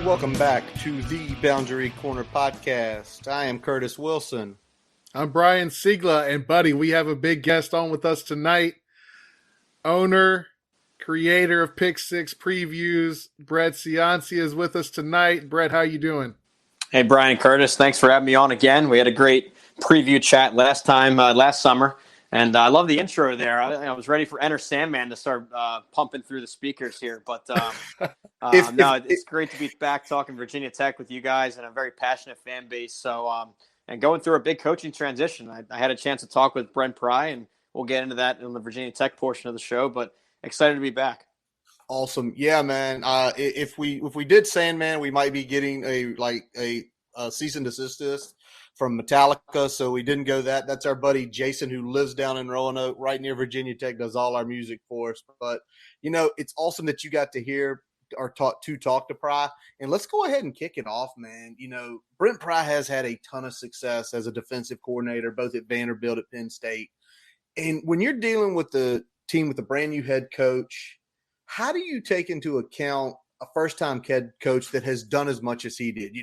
Welcome back to the Boundary Corner podcast. I am Curtis Wilson. I'm Brian Sigla, and buddy, we have a big guest on with us tonight. Owner, creator of Pick Six Previews, Brett Ciancia is with us tonight. Brett, how you doing? Hey, Brian, Curtis, thanks for having me on again. We had a great preview chat last summer, and I love the intro there. I was ready for Enter Sandman to start pumping through the speakers here, but it's great to be back talking Virginia Tech with you guys and a very passionate fan base. So, and going through a big coaching transition, I had a chance to talk with Coach Pry, and we'll get into that in the Virginia Tech portion of the show. But excited to be back. Awesome, yeah, man. If we did Sandman, we might be getting a cease and desist from Metallica, so we didn't go that. That's our buddy Jason, who lives down in Roanoke, right near Virginia Tech, does all our music for us. But it's awesome that you got to hear or talk to Pry. And let's go ahead and kick it off, man. Brent Pry has had a ton of success as a defensive coordinator, both at Vanderbilt, at Penn State. And when you're dealing with the team with a brand new head coach, how do you take into account a first-time head coach that has done as much as he did?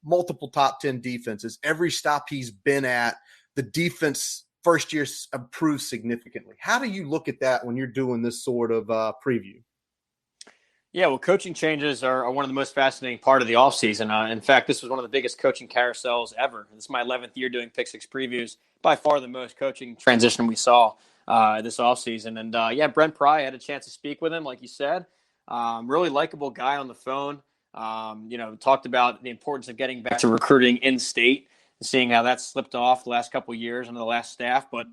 Multiple top 10 defenses. Every stop he's been at, the defense first year improved significantly. How do you look at that when you're doing this sort of preview? Yeah, well, coaching changes are one of the most fascinating part of the offseason. In fact, this was one of the biggest coaching carousels ever. This is my 11th year doing Pick Six Previews. By far the most coaching transition we saw this offseason. And, Brent Pry, had a chance to speak with him, like you said. Really likable guy on the phone. Talked about the importance of getting back to recruiting in-state and seeing how that slipped off the last couple of years under the last staff. But,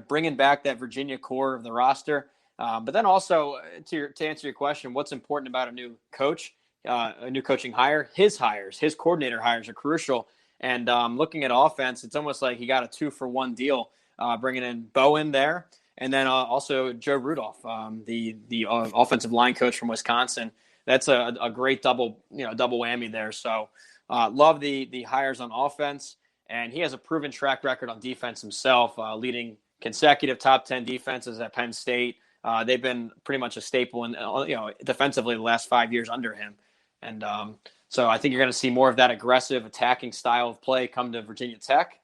bringing back that Virginia core of the roster. But then also, to answer your question, what's important about a new coach, a new coaching hire? His coordinator hires are crucial. And looking at offense, it's almost like he got a 2-for-1 deal, bringing in Bowen there. And then also Joe Rudolph, the offensive line coach from Wisconsin. That's a great double whammy there. So love the hires on offense. And he has a proven track record on defense himself, leading consecutive top 10 defenses at Penn State. They've been pretty much a staple in, defensively the last 5 years under him. And so I think you're going to see more of that aggressive attacking style of play come to Virginia Tech.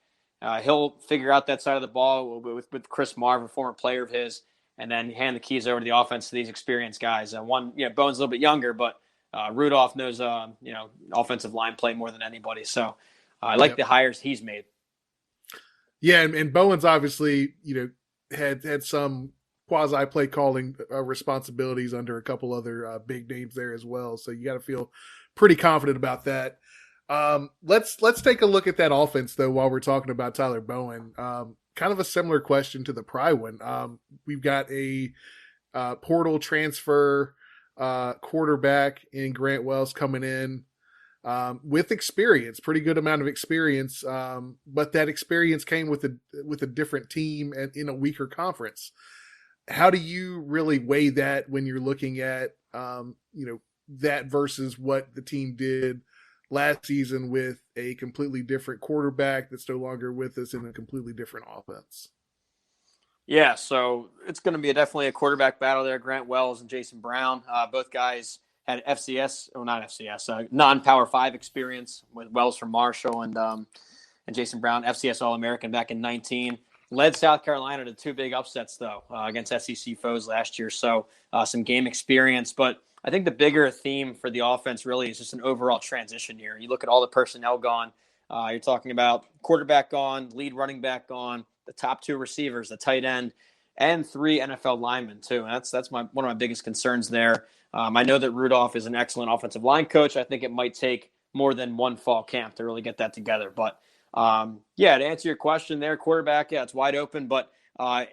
He'll figure out that side of the ball with Chris Marv, a former player of his, and then hand the keys over to the offense to these experienced guys. Bowen's a little bit younger, but Rudolph knows, offensive line play more than anybody. So I like the hires he's made. Yeah, and Bowen's obviously, had some quasi play calling responsibilities under a couple other big names there as well. So you got to feel pretty confident about that. Let's take a look at that offense though while we're talking about Tyler Bowen. Kind of a similar question to the Pry one. We've got a portal transfer quarterback in Grant Wells coming in with experience, pretty good amount of experience. But that experience came with a different team and in a weaker conference. How do you really weigh that when you're looking at, that versus what the team did last season with a completely different quarterback that's no longer with us in a completely different offense? Yeah, so it's going to be definitely a quarterback battle there. Grant Wells and Jason Brown, both guys had non-Power 5 experience, with Wells from Marshall and Jason Brown, FCS All-American back in 19. Led South Carolina to 2 big upsets, though, against SEC foes last year. So some game experience. But I think the bigger theme for the offense really is just an overall transition year. You look at all the personnel gone. You're talking about quarterback gone, lead running back gone, the top 2 receivers, the tight end, and 3 NFL linemen, too. And that's one of my biggest concerns there. I know that Rudolph is an excellent offensive line coach. I think it might take more than one fall camp to really get that together. But to answer your question there, quarterback, it's wide open. But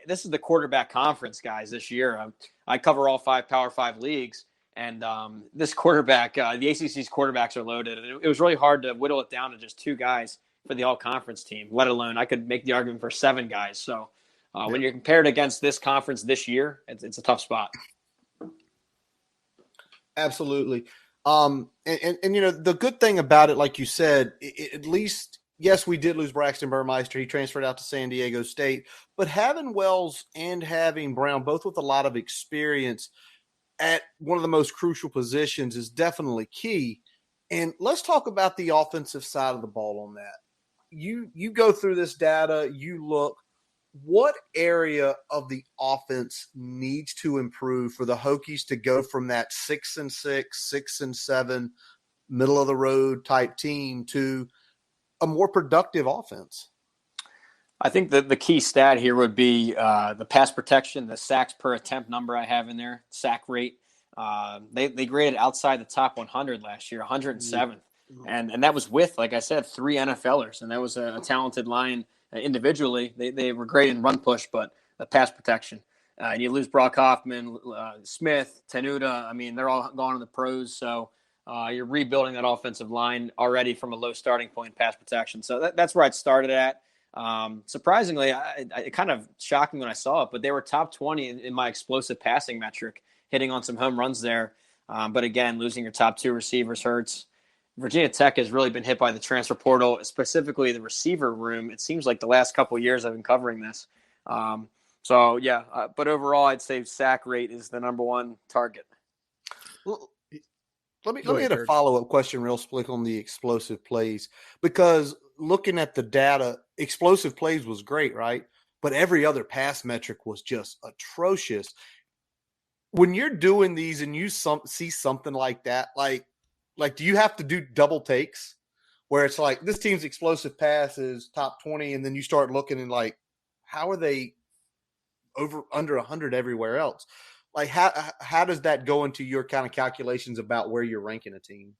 this is the quarterback conference, guys, this year. I cover all 5 Power 5 leagues. And this quarterback, the ACC's quarterbacks are loaded. And it was really hard to whittle it down to just 2 guys for the all-conference team, let alone I could make the argument for 7 guys. So when you're compared against this conference this year, it's a tough spot. Absolutely. The good thing about it, like you said, at least, yes, we did lose Braxton Burmeister. He transferred out to San Diego State. But having Wells and having Brown, both with a lot of experience at one of the most crucial positions, is definitely key. And let's talk about the offensive side of the ball on that. You go through this data, you look, what area of the offense needs to improve for the Hokies to go from that 6-6, 6-7, middle of the road type team to a more productive offense? I think that the key stat here would be the pass protection, the sacks per attempt number I have in there, sack rate. They graded outside the top 100 last year, 107th. And that was with, like I said, 3 NFLers. And that was a talented line individually. They were great in run push, but the pass protection. And you lose Brock Hoffman, Smith, Tenuta. I mean, they're all gone to the pros. So you're rebuilding that offensive line already from a low starting point, pass protection. So that's where I'd started at. Surprisingly, I kind of shocking when I saw it, but they were top 20 in my explosive passing metric, hitting on some home runs there. But again, losing your top 2 receivers hurts. Virginia Tech has really been hit by the transfer portal, specifically the receiver room. It seems like the last couple of years I've been covering this. But overall, I'd say sack rate is the number one target. Well, let me hit a follow-up question real quick on the explosive plays, because looking at the data, explosive plays was great, right? But every other pass metric was just atrocious. When you're doing these and you see something like that, like do you have to do double takes where it's like this team's explosive pass is top 20, and then you start looking and like, how are they under 100 everywhere else? Like how does that go into your kind of calculations about where you're ranking a team?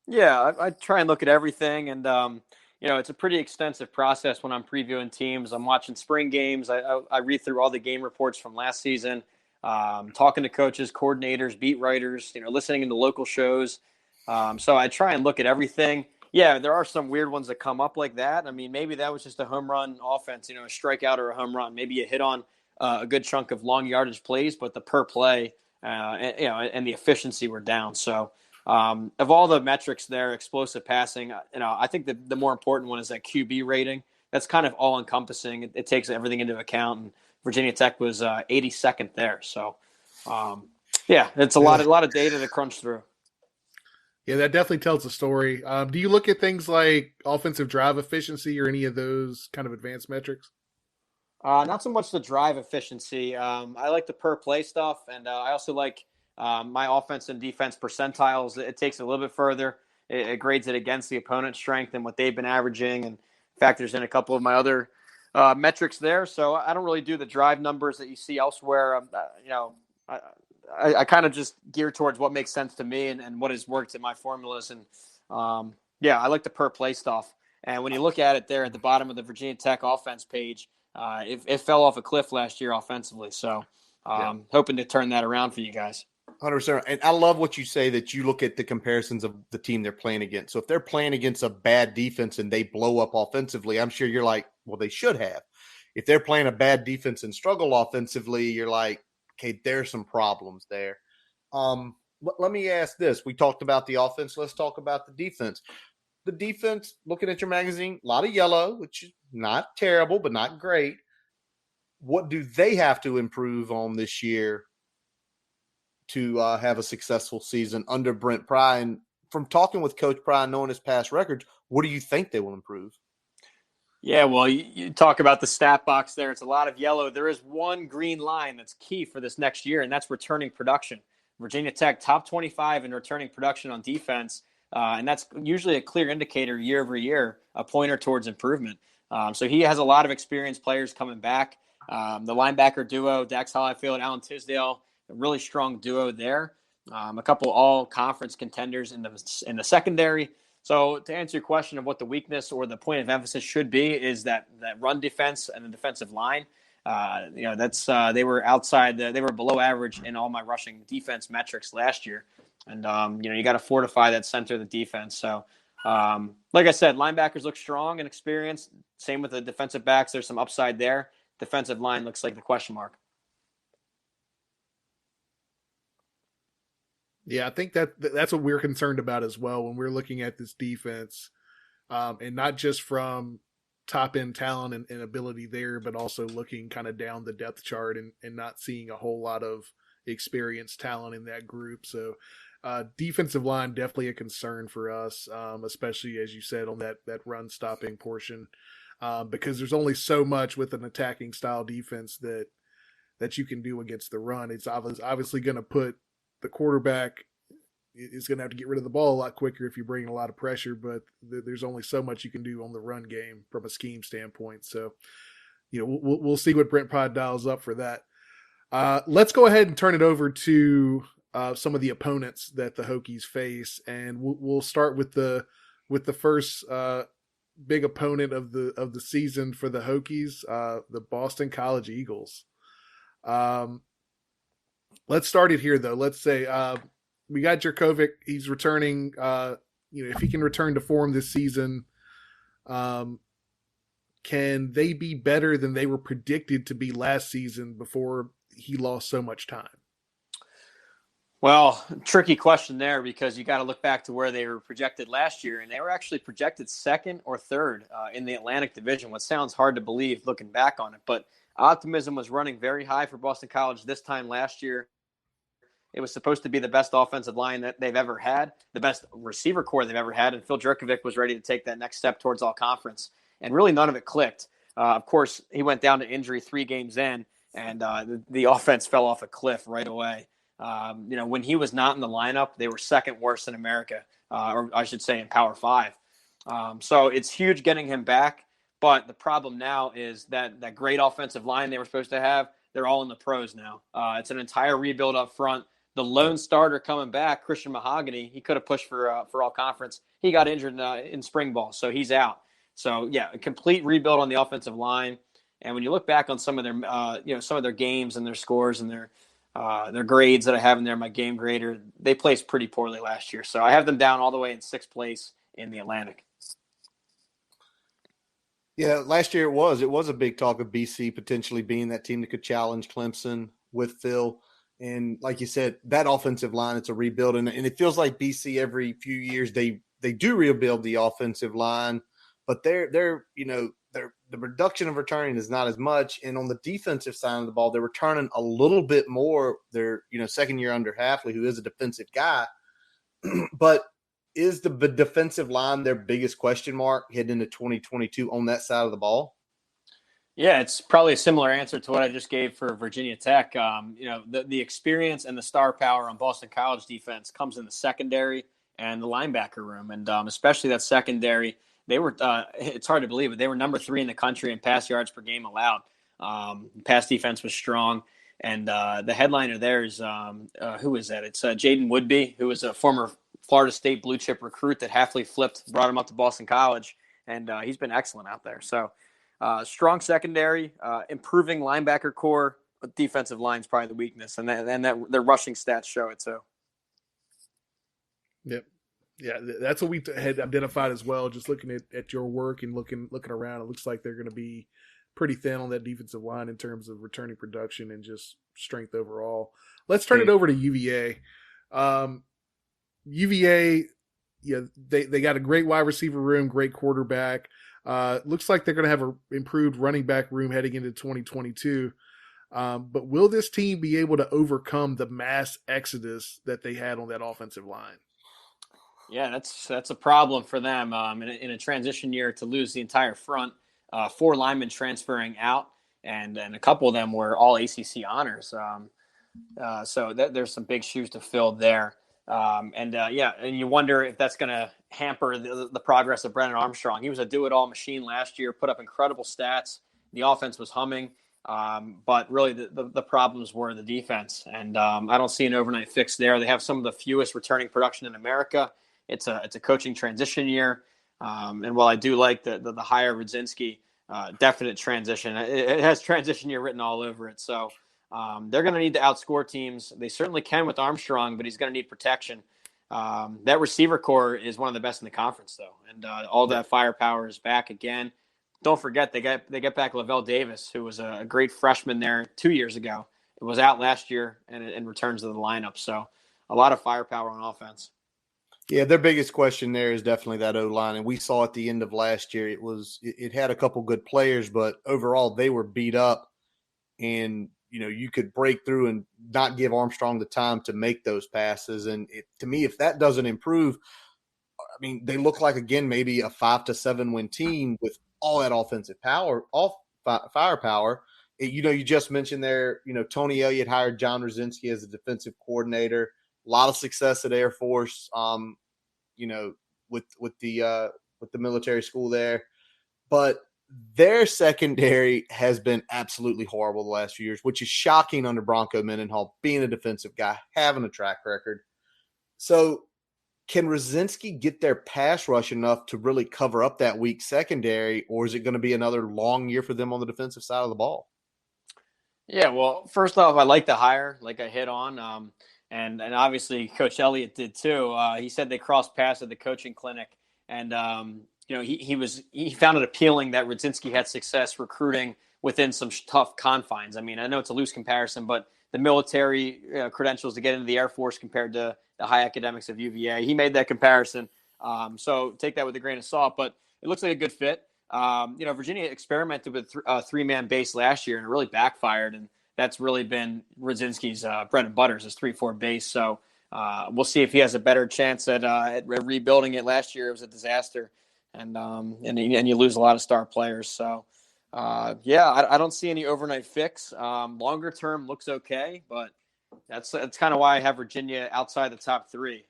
Yeah, I try and look at everything, and it's a pretty extensive process when I'm previewing teams. I'm watching spring games. I read through all the game reports from last season, talking to coaches, coordinators, beat writers, listening to local shows. So I try and look at everything. Yeah, there are some weird ones that come up like that. I mean, maybe that was just a home run offense, a strikeout or a home run. Maybe you hit on a good chunk of long yardage plays, but the per play, and the efficiency were down. So of all the metrics there, explosive passing, I think the more important one is that QB rating. That's kind of all encompassing. It takes everything into account, and Virginia Tech was 82nd there. So, it's a lot of data to crunch through. Yeah, that definitely tells a story. Do you look at things like offensive drive efficiency or any of those kind of advanced metrics? Not so much the drive efficiency. I like the per play stuff, and I also like my offense and defense percentiles. It takes it a little bit further. It grades it against the opponent's strength and what they've been averaging, and factors in a couple of my other metrics there. So I don't really do the drive numbers that you see elsewhere. I kind of just gear towards what makes sense to me and what has worked in my formulas. And I like the per play stuff. And when you look at it there at the bottom of the Virginia Tech offense page, it fell off a cliff last year offensively. So hoping to turn that around for you guys. 100%. And I love what you say that you look at the comparisons of the team they're playing against. So if they're playing against a bad defense and they blow up offensively, I'm sure you're like, well, they should have. If they're playing a bad defense and struggle offensively, you're like, okay, there's some problems there. Let me ask this. We talked about the offense. Let's talk about the defense. The defense, looking at your magazine, a lot of yellow, which is not terrible, but not great. What do they have to improve on this year to have a successful season under Brent Pry? And from talking with Coach Pry and knowing his past records, what do you think they will improve? Yeah, well, you talk about the stat box there. It's a lot of yellow. There is one green line that's key for this next year, and that's returning production. Virginia Tech, top 25 in returning production on defense, and that's usually a clear indicator year over year, a pointer towards improvement. So he has a lot of experienced players coming back. The linebacker duo, Dax Hollifield, Alan Tisdale, a really strong duo there. A couple all-conference contenders in the secondary. So to answer your question of what the weakness or the point of emphasis should be is that run defense and the defensive line. They were outside. They were below average in all my rushing defense metrics last year, and you got to fortify that center of the defense. So, like I said, linebackers look strong and experienced. Same with the defensive backs. There's some upside there. Defensive line looks like the question mark. Yeah, I think that's what we're concerned about as well when we're looking at this defense, and not just from top end talent and ability there, but also looking kind of down the depth chart and not seeing a whole lot of experienced talent in that group. So Defensive line definitely a concern for us, especially as you said on that run stopping portion, because there's only so much with an attacking style defense that you can do against the run. It's obviously going to put the quarterback is going to have to get rid of the ball a lot quicker if you bring in a lot of pressure, but there's only so much you can do on the run game from a scheme standpoint. So, we'll see what Brent Pod dials up for that. Let's go ahead and turn it over to some of the opponents that the Hokies face, and we'll start with the first big opponent of the season for the Hokies, the Boston College Eagles. Let's start it here, though. Let's say we got Jurkovec. He's returning. If he can return to form this season, can they be better than they were predicted to be last season before he lost so much time? Well, tricky question there, because you got to look back to where they were projected last year, and they were actually projected second or third in the Atlantic Division, what sounds hard to believe looking back on it. But optimism was running very high for Boston College this time last year. It was supposed to be the best offensive line that they've ever had, the best receiver core they've ever had, and Phil Jurkovec was ready to take that next step towards all conference. And really none of it clicked. Of course, he went down to injury 3 games in, and the offense fell off a cliff right away. When he was not in the lineup, they were second worst in America, or I should say in Power 5. So it's huge getting him back. But the problem now is that great offensive line they were supposed to have, they're all in the pros now. It's an entire rebuild up front. The lone starter coming back, Christian Mahogany, he could have pushed for all conference. He got injured in spring ball, so he's out. So yeah, a complete rebuild on the offensive line. And when you look back on some of their games and their scores and their grades that I have in there, my game grader, they placed pretty poorly last year. So I have them down all the way in 6th place in the Atlantic. Yeah, last year it was a big talk of BC potentially being that team that could challenge Clemson with Phil. And like you said, that offensive line, it's a rebuild. And it feels like BC every few years they do rebuild the offensive line, but the reduction of returning is not as much. And on the defensive side of the ball, they're returning a little bit more. They're, second year under Hafley, who is a defensive guy. But is the defensive line their biggest question mark heading into 2022 on that side of the ball? Yeah, it's probably a similar answer to what I just gave for Virginia Tech. The experience and the star power on Boston College defense comes in the secondary and the linebacker room. And especially that secondary, they were, it's hard to believe, but they were number 3 in the country in pass yards per game allowed. Pass defense was strong. And the headliner there is, who is that? It's Jaden Woodby, who was a former Florida State blue chip recruit that Hafley flipped, brought him up to Boston College. And he's been excellent out there. So strong secondary, improving linebacker core, defensive line's probably the weakness. And that their rushing stats show it too. Yep. Yeah, that's what we had identified as well. Just looking at your work and looking around, it looks like they're going to be pretty thin on that defensive line in terms of returning production and just strength overall. Let's turn it over to UVA. UVA, they got a great wide receiver room, great quarterback. Looks like they're going to have an improved running back room heading into 2022. But will this team be able to overcome the mass exodus that they had on that offensive line? Yeah, that's a problem for them in a transition year to lose the entire front. 4 linemen transferring out, and a couple of them were all ACC honors. So there's some big shoes to fill there. And you wonder if that's going to hamper the progress of Brennan Armstrong. He was a do-it-all machine last year, put up incredible stats. The offense was humming, but really the problems were the defense. And I don't see an overnight fix there. They have some of the fewest returning production in America. It's a coaching transition year. And while I do like the hire of Rudzinski, definite transition, it has transition year written all over it. So they're going to need to outscore teams. They certainly can with Armstrong, but he's going to need protection. That receiver core is one of the best in the conference, though, and all that firepower is back again. Don't forget they get back Lavelle Davis, who was a great freshman there 2 years ago. It was out last year and returns to the lineup. So a lot of firepower on offense. Yeah, their biggest question there is definitely that O-line, and we saw at the end of last year it had a couple good players, but overall they were beat up. And you could break through and not give Armstrong the time to make those passes. And to me, if that doesn't improve, I mean, they look like, again, maybe a 5-7 win team with all that offensive power, firepower. You just mentioned there, Tony Elliott hired John Rosinski as a defensive coordinator. A lot of success at Air Force, with the military school there. But their secondary has been absolutely horrible the last few years, which is shocking under Bronco Mendenhall, being a defensive guy, having a track record. So can Rosinski get their pass rush enough to really cover up that weak secondary, or is it going to be another long year for them on the defensive side of the ball? Yeah, well, first off, I like the hire, like I hit on. And obviously Coach Elliott did too. He said they crossed paths at the coaching clinic, and he found it appealing that Rudzinski had success recruiting within some tough confines. I mean, I know it's a loose comparison, but the military credentials to get into the Air Force compared to the high academics of UVA, he made that comparison. So take that with a grain of salt, but it looks like a good fit. Virginia experimented with three-man base last year, and it really backfired, and that's really been Rudzinski's bread and butter, is 3-4 base. So we'll see if he has a better chance at rebuilding it. Last year it was a disaster, and you lose a lot of star players. So I don't see any overnight fix. Longer term looks okay, but that's kind of why I have Virginia outside the top three.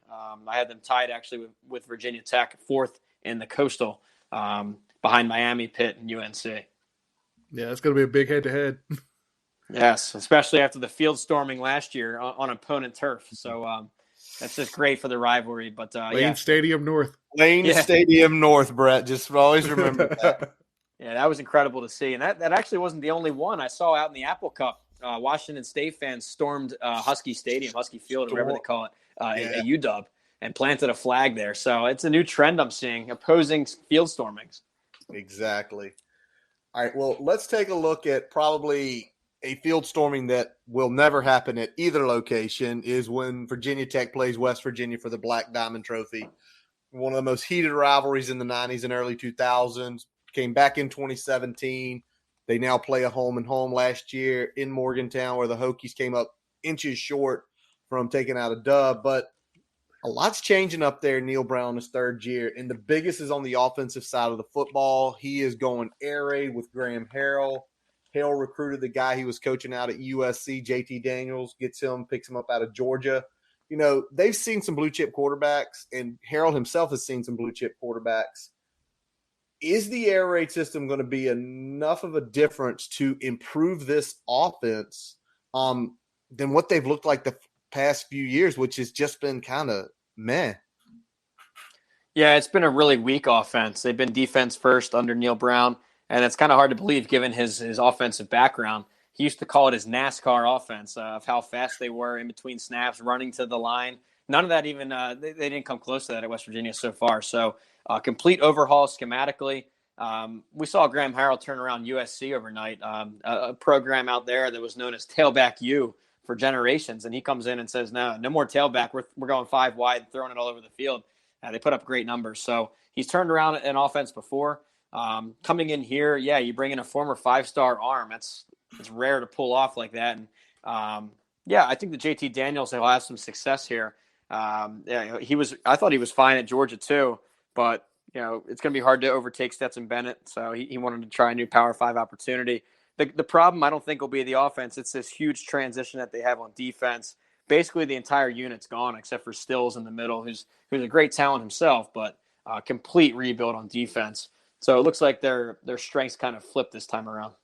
I had them tied actually with Virginia Tech, fourth in the Coastal, behind Miami, Pitt, and UNC. Yeah, it's going to be a big head-to-head. Yes, especially after the field storming last year on opponent turf. So that's just great for the rivalry. But Lane Stadium North. Stadium North, Brett. Just always remember that. Yeah, that was incredible to see. And that actually wasn't the only one I saw out in the Apple Cup. Washington State fans stormed Husky Stadium, Husky Field, or whatever they call it, at UW, and planted a flag there. So it's a new trend I'm seeing, opposing field stormings. Exactly. All right, well, let's take a look at probably a field storming that will never happen at either location is when Virginia Tech plays West Virginia for the Black Diamond Trophy. One of the most heated rivalries in the 90s and early 2000s. Came back in 2017. They now play a home-and-home last year in Morgantown, where the Hokies came up inches short from taking out a dub. But a lot's changing up there, Neil Brown, his third year. And the biggest is on the offensive side of the football. He is going air raid with Graham Harrell. Harrell recruited the guy he was coaching out at USC, JT Daniels, picks him up out of Georgia. They've seen some blue-chip quarterbacks, and Harrell himself has seen some blue-chip quarterbacks. Is the air raid system going to be enough of a difference to improve this offense than what they've looked like the past few years, which has just been kind of meh? Yeah, it's been a really weak offense. They've been defense first under Neil Brown, and it's kind of hard to believe given his offensive background. He used to call it his NASCAR offense of how fast they were in between snaps, running to the line. None of that even they didn't come close to that at West Virginia so far. So complete overhaul schematically. We saw Graham Harrell turn around USC overnight, a program out there that was known as Tailback U for generations. And he comes in and says, no more tailback. We're going 5 wide, throwing it all over the field. They put up great numbers. So he's turned around an offense before. Coming in here, you bring in a former 5-star arm. It's rare to pull off like that. And I think the JT Daniels will have some success here. I thought he was fine at Georgia too, but it's going to be hard to overtake Stetson Bennett. So he wanted to try a new Power 5 opportunity. The problem I don't think will be the offense. It's this huge transition that they have on defense. Basically, the entire unit's gone except for Stills in the middle, who's a great talent himself, but complete rebuild on defense. So it looks like their strengths kind of flipped this time around.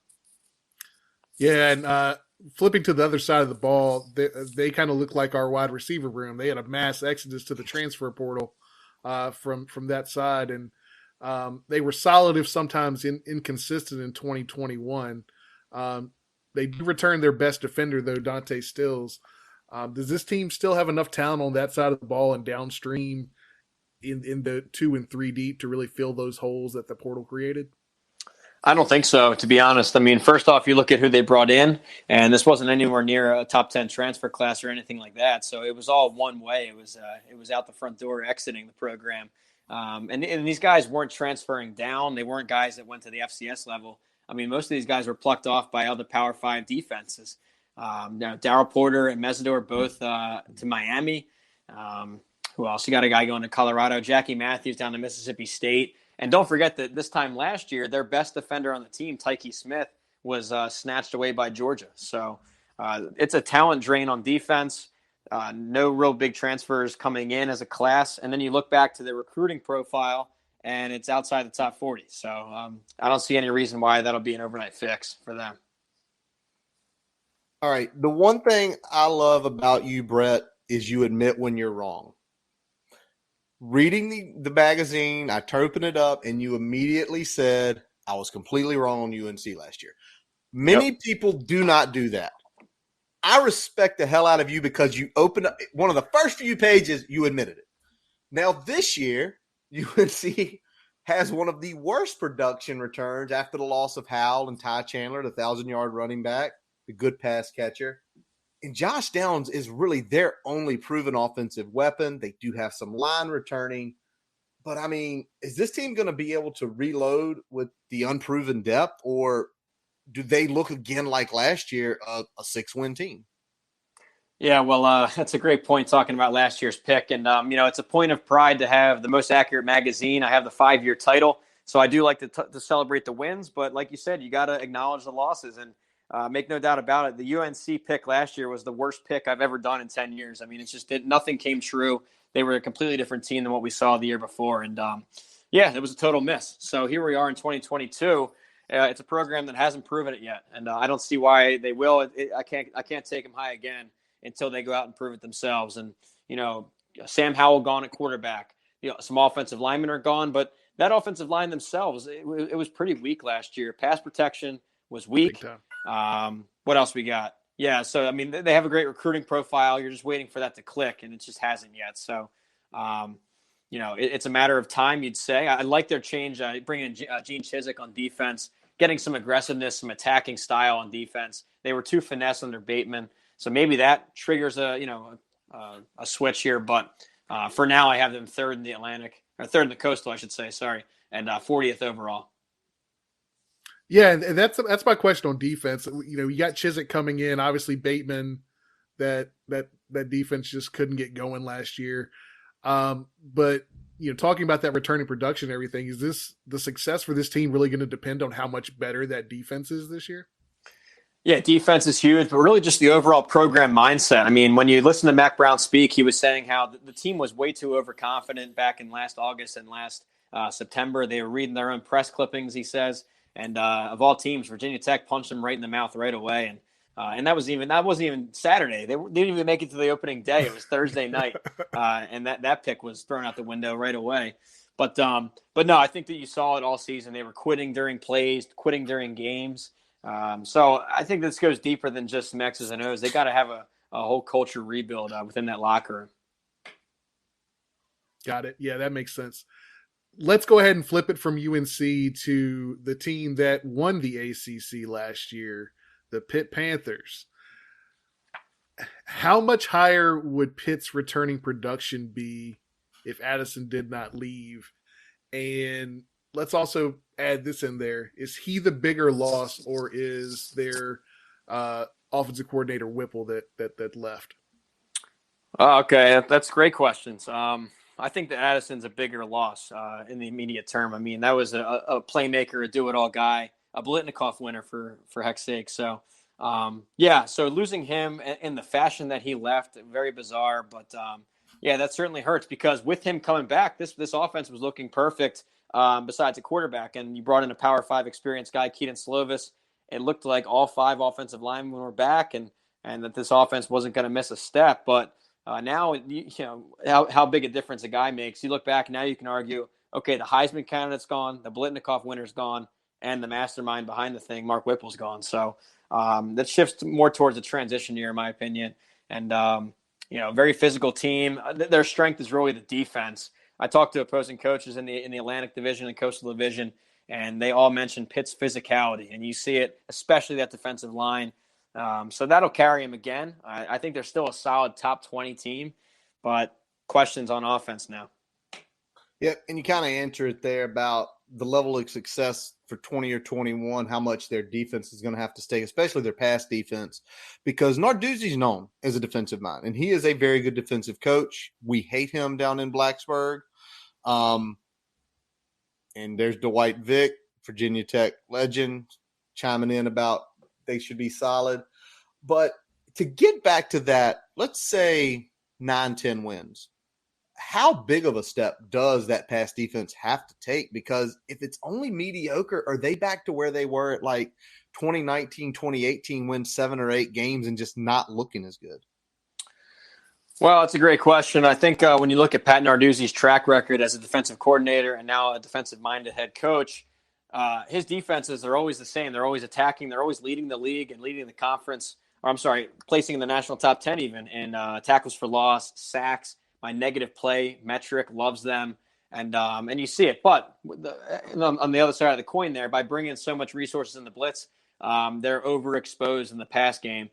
Yeah, and flipping to the other side of the ball, they kind of look like our wide receiver room. They had a mass exodus to the transfer portal from that side, and they were solid if sometimes inconsistent in 2021. They do return their best defender, though, Dante Stills. Does this team still have enough talent on that side of the ball and downstream in the 2 and 3 deep to really fill those holes that the portal created? I don't think so, to be honest. I mean, first off, you look at who they brought in, and this wasn't anywhere near a top 10 transfer class or anything like that. So it was all one way. It was out the front door exiting the program. And these guys weren't transferring down. They weren't guys that went to the FCS level. I mean, most of these guys were plucked off by other Power 5 defenses. Darryl Porter and Mesidor both to Miami. Who else? You got a guy going to Colorado, Jackie Matthews down to Mississippi State. And don't forget that this time last year, their best defender on the team, Tyke Smith, was snatched away by Georgia. So it's a talent drain on defense. No real big transfers coming in as a class. And then you look back to the recruiting profile, and it's outside the top 40. So I don't see any reason why that'll be an overnight fix for them. All right. The one thing I love about you, Brett, is you admit when you're wrong. Reading the magazine, I opened it up, and you immediately said, I was completely wrong on UNC last year. Many people do not do that. I respect the hell out of you because you opened up one of the first few pages, you admitted it. Now, this year, UNC has one of the worst production returns after the loss of Howell and Ty Chandler, the 1,000-yard running back, the good pass catcher. And Josh Downs is really their only proven offensive weapon. They do have some line returning. But, I mean, is this team going to be able to reload with the unproven depth, or do they look again like last year, a 6-win team? Yeah, well, that's a great point talking about last year's pick. And, it's a point of pride to have the most accurate magazine. I have the 5-year title, so I do like to celebrate the wins. But like you said, you got to acknowledge the losses. And make no doubt about it, the UNC pick last year was the worst pick I've ever done in 10 years. I mean, nothing came true. They were a completely different team than what we saw the year before. And, it was a total miss. So here we are in 2022. It's a program that hasn't proven it yet. And I don't see why they will. I can't take them high again until they go out and prove it themselves. And, Sam Howell gone at quarterback. Some offensive linemen are gone, but that offensive line themselves, it was pretty weak last year. Pass protection was weak. What else we got? Yeah, so, I mean, they have a great recruiting profile. You're just waiting for that to click, and it just hasn't yet. So, it's a matter of time, you'd say. I like their change, bringing in Gene Chizik on defense, getting some aggressiveness, some attacking style on defense. They were too finesse under Bateman. So maybe that triggers a switch here. But for now, I have them third in the Coastal, I should say. Sorry, and 40th overall. Yeah, and that's my question on defense. You got Chizik coming in. Obviously, Bateman, that defense just couldn't get going last year. But talking about that returning production and everything, is the success for this team really going to depend on how much better that defense is this year? Yeah, defense is huge, but really just the overall program mindset. I mean, when you listen to Mac Brown speak, he was saying how the team was way too overconfident back in last August and last September. They were reading their own press clippings, he says. And of all teams, Virginia Tech punched them right in the mouth right away. And that wasn't even Saturday. They didn't even make it to the opening day. It was Thursday night. And that pick was thrown out the window right away. But no, I think that you saw it all season. They were quitting during plays, quitting during games. So I think this goes deeper than just some X's and O's. They got to have a whole culture rebuild within that locker room. Got it. Yeah, that makes sense. Let's go ahead and flip it from UNC to the team that won the ACC last year, the Pitt Panthers. How much higher would Pitt's returning production be if Addison did not leave? And let's also add this in there. Is he the bigger loss, or is their offensive coordinator Whipple that left? Okay, that's great questions. I think that Addison's a bigger loss in the immediate term. I mean, that was a playmaker, a do-it-all guy, a Blitnikoff winner for heck's sake. So, so losing him in the fashion that he left, very bizarre. But, that certainly hurts because with him coming back, this offense was looking perfect besides a quarterback. And you brought in a Power 5 experienced guy, Keaton Slovis. It looked like all 5 offensive linemen were back and that this offense wasn't going to miss a step. But now, how big a difference a guy makes. You look back, now you can argue, okay, the Heisman candidate's gone, the Blitnikoff winner's gone, and the mastermind behind the thing, Mark Whipple's gone. So that shifts more towards a transition year, in my opinion. And, very physical team. Their strength is really the defense. I talked to opposing coaches in the Atlantic Division and Coastal Division, and they all mentioned Pitt's physicality. And you see it, especially that defensive line. So that'll carry him again. I think they're still a solid top 20 team, but questions on offense now. Yeah, and you kind of answer it there about the level of success for 20 or 21, how much their defense is going to have to stay, especially their pass defense, because Narduzzi's known as a defensive mind, and he is a very good defensive coach. We hate him down in Blacksburg. And there's Dwight Vick, Virginia Tech legend, chiming in about they should be solid. But to get back to that, let's say 9-10 wins. How big of a step does that pass defense have to take? Because if it's only mediocre, are they back to where they were at like 2019, 2018, win 7 or 8 games and just not looking as good? Well, it's a great question. I think when you look at Pat Narduzzi's track record as a defensive coordinator and now a defensive-minded head coach, his defenses are always the same. They're always attacking. They're always leading the league and leading the conference. Or I'm sorry, placing in the national top 10 even in tackles for loss, sacks. My negative play metric loves them, and you see it. But on the other side of the coin there, by bringing so much resources in the blitz, they're overexposed in the pass game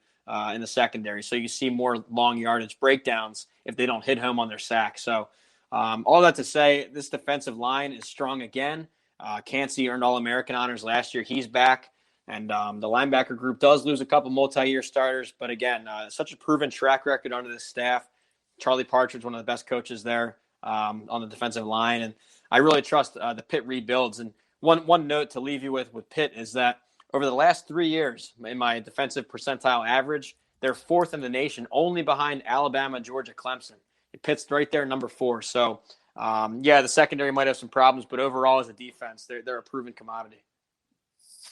in the secondary. So you see more long yardage breakdowns if they don't hit home on their sack. So all that to say, this defensive line is strong again. Ciancia earned All-American honors last year. He's back. And the linebacker group does lose a couple multi-year starters. But again, such a proven track record under this staff. Charlie Partridge, one of the best coaches there on the defensive line. And I really trust the Pitt rebuilds. And one note to leave you with Pitt is that over the last 3 years, in my defensive percentile average, they're 4th in the nation, only behind Alabama, Georgia, Clemson. Pitt's right there, number 4. So, the secondary might have some problems, but overall as a defense, they're a proven commodity.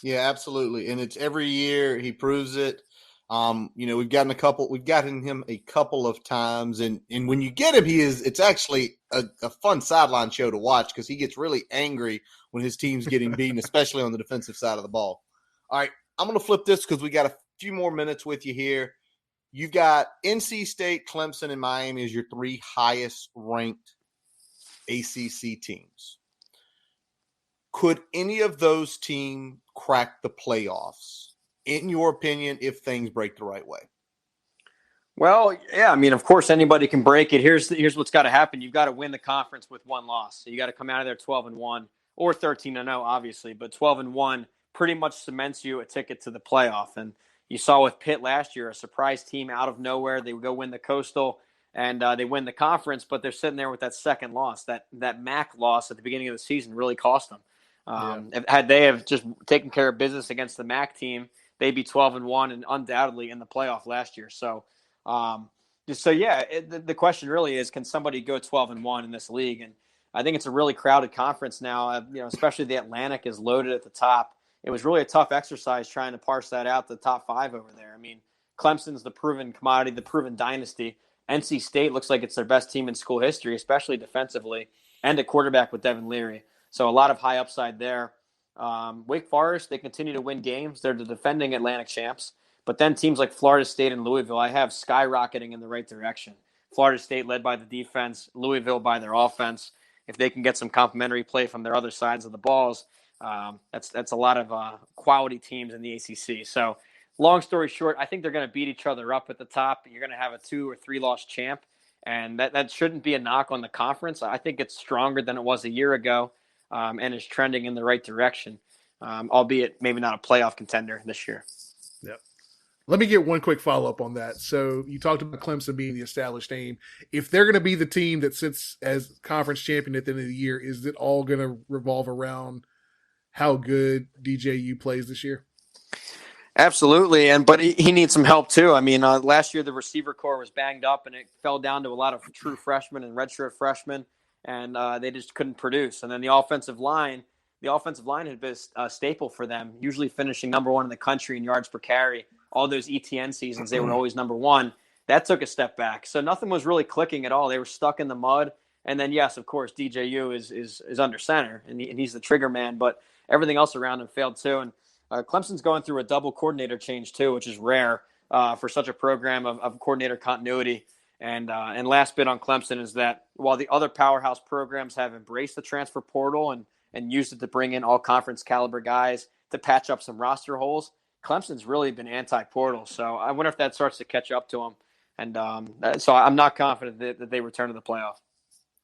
Yeah, absolutely. And it's every year he proves it. We've gotten him a couple of times, and when you get him, it's actually a fun sideline show to watch because he gets really angry when his team's getting beaten, especially on the defensive side of the ball. All right, I'm going to flip this because we got a few more minutes with you here. You've got NC State, Clemson, and Miami as your 3 highest ranked ACC teams. Could any of those teams crack the playoffs, in your opinion, if things break the right way? Well, yeah, I mean, of course, anybody can break it. Here's what's got to happen. You've got to win the conference with 1 loss. So you got to come out of there 12-1 or 13-0, obviously. But 12-1 pretty much cements you a ticket to the playoff. And you saw with Pitt last year, a surprise team out of nowhere. They would go win the Coastal, and they win the conference, but they're sitting there with that second loss. That MAC loss at the beginning of the season really cost them. Had they have just taken care of business against the MAC team, they'd be 12-1 and undoubtedly in the playoff last year. So, the question really is, can somebody go 12-1 in this league? And I think it's a really crowded conference now. Especially the Atlantic is loaded at the top. It was really a tough exercise trying to parse that out, the top 5 over there. I mean, Clemson's the proven commodity, the proven dynasty. NC State looks like it's their best team in school history, especially defensively, and at quarterback with Devin Leary. So a lot of high upside there. Wake Forest, they continue to win games. They're the defending Atlantic champs. But then teams like Florida State and Louisville, I have skyrocketing in the right direction. Florida State led by the defense, Louisville by their offense. If they can get some complementary play from their other sides of the balls, that's a lot of quality teams in the ACC. So long story short, I think they're going to beat each other up at the top. You're going to have a 2 or 3 loss champ, and that shouldn't be a knock on the conference. I think it's stronger than it was a year ago. And is trending in the right direction, albeit maybe not a playoff contender this year. Yep. Let me get one quick follow-up on that. So you talked about Clemson being the established name. If they're going to be the team that sits as conference champion at the end of the year, is it all going to revolve around how good DJU plays this year? Absolutely, but he needs some help too. I mean, last year the receiver core was banged up, and it fell down to a lot of true freshmen and redshirt freshmen. And they just couldn't produce. And then the offensive line had been a staple for them, usually finishing number 1 in the country in yards per carry. All those ETN seasons, they were always number 1. That took a step back. So nothing was really clicking at all. They were stuck in the mud. And then, yes, of course, DJU is under center, and he's the trigger man. But everything else around him failed too. And Clemson's going through a double coordinator change too, which is rare for such a program of coordinator continuity. And last bit on Clemson is that while the other powerhouse programs have embraced the transfer portal and used it to bring in all conference caliber guys to patch up some roster holes, Clemson's really been anti-portal. So I wonder if that starts to catch up to them. And so I'm not confident that they return to the playoff.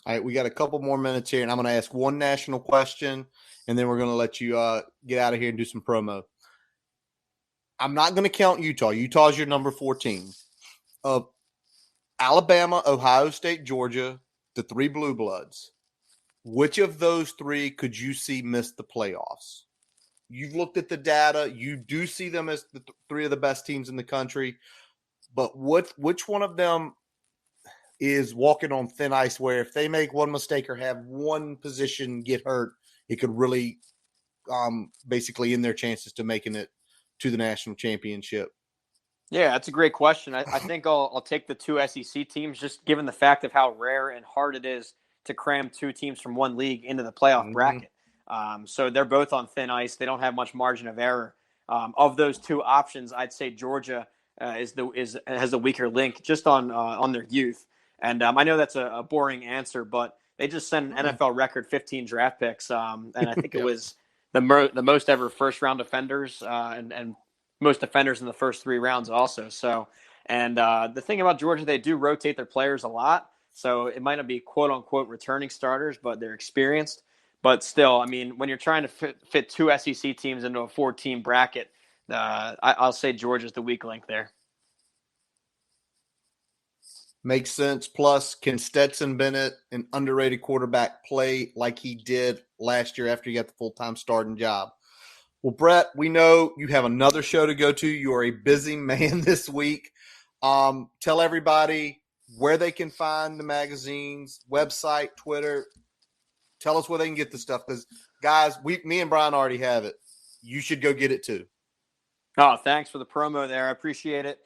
All right, we got a couple more minutes here, and I'm going to ask one national question, and then we're going to let you get out of here and do some promo. I'm not going to count Utah. Utah's your number 14. Alabama, Ohio State, Georgia, the three blue bloods. Which of those three could you see miss the playoffs? You've looked at the data. You do see them as the three of the best teams in the country. But which one of them is walking on thin ice where if they make one mistake or have one position get hurt, it could really basically end their chances to making it to the national championship? Yeah, that's a great question. I think I'll take the two SEC teams, just given the fact of how rare and hard it is to cram two teams from one league into the playoff bracket. So they're both on thin ice. They don't have much margin of error. Of those two options, I'd say Georgia has the weaker link just on their youth. And I know that's a boring answer, but they just sent an NFL record 15 draft picks, and I think it was the most ever first round defenders and most defenders in the first 3 rounds also. So, and the thing about Georgia, they do rotate their players a lot. So it might not be quote unquote returning starters, but they're experienced. But still, I mean, when you're trying to fit two SEC teams into a 4-team bracket, I'll say Georgia's the weak link there. Makes sense. Plus, can Stetson Bennett, an underrated quarterback, play like he did last year after he got the full-time starting job? Well, Brett, we know you have another show to go to. You are a busy man this week. Tell everybody where they can find the magazines, website, Twitter. Tell us where they can get the stuff. Because, guys, me and Brian already have it. You should go get it too. Oh, thanks for the promo there. I appreciate it.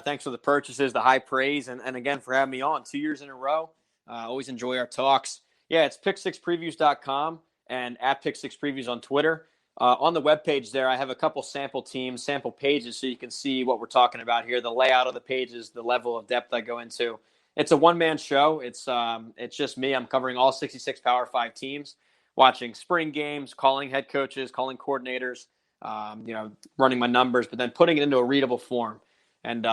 Thanks for the purchases, the high praise, and again for having me on 2 years in a row. Always enjoy our talks. Yeah, it's pick6previews.com and at pick6previews on Twitter. On the webpage there, I have a couple sample pages so you can see what we're talking about here, the layout of the pages, the level of depth I go into. It's a one-man show. It's just me. I'm covering all 66 Power 5 teams, watching spring games, calling head coaches, calling coordinators, running my numbers, but then putting it into a readable form. And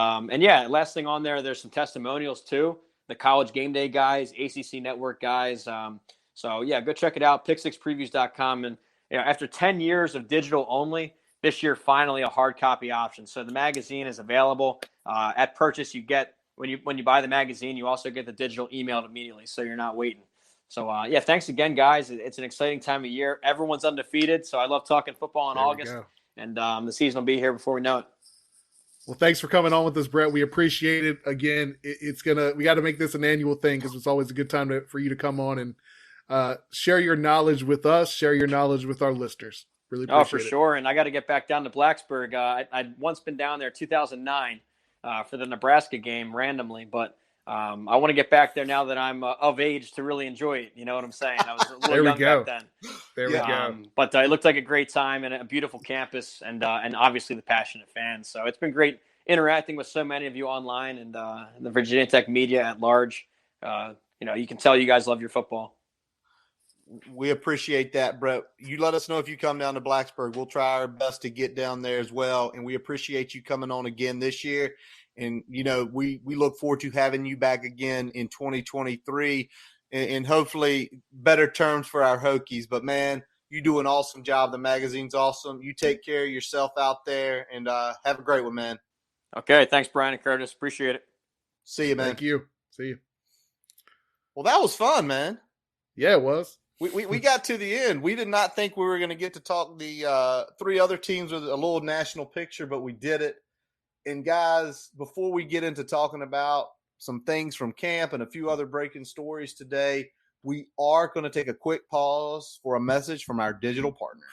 yeah, last thing on there, there's some testimonials too. The college game day guys, ACC network guys. So yeah, go check it out, pick6previews.com. And after 10 years of digital only, this year finally a hard copy option. So the magazine is available at purchase. You get when you buy the magazine, you also get the digital emailed immediately, so you're not waiting. So yeah, thanks again, guys. It's an exciting time of year. Everyone's undefeated, so I love talking football in August, and the season will be here before we know it. Well, thanks for coming on with us, Brett. We appreciate it. Again, we got to make this an annual thing because it's always a good time for you to come on and share your knowledge with us, share your knowledge with our listeners. Really appreciate it. Oh, for sure. And I got to get back down to Blacksburg. I'd once been down there 2009 for the Nebraska game randomly, but I want to get back there now that I'm of age to really enjoy it. You know what I'm saying? I was a little young back then. There we go. But it looked like a great time and a beautiful campus and obviously the passionate fans. So it's been great interacting with so many of you online and the Virginia Tech media at large. You can tell you guys love your football. We appreciate that, Brett. You let us know if you come down to Blacksburg. We'll try our best to get down there as well. And we appreciate you coming on again this year. And, we look forward to having you back again in 2023 and hopefully better terms for our Hokies. But, man, you do an awesome job. The magazine's awesome. You take care of yourself out there and have a great one, man. Okay. Thanks, Brian and Curtis. Appreciate it. See you, man. Thank you. See you. Well, that was fun, man. Yeah, it was. We got to the end. We did not think we were going to get to talk the 3 other teams with a little national picture, but we did it. And guys, before we get into talking about some things from camp and a few other breaking stories today, we are going to take a quick pause for a message from our digital partners.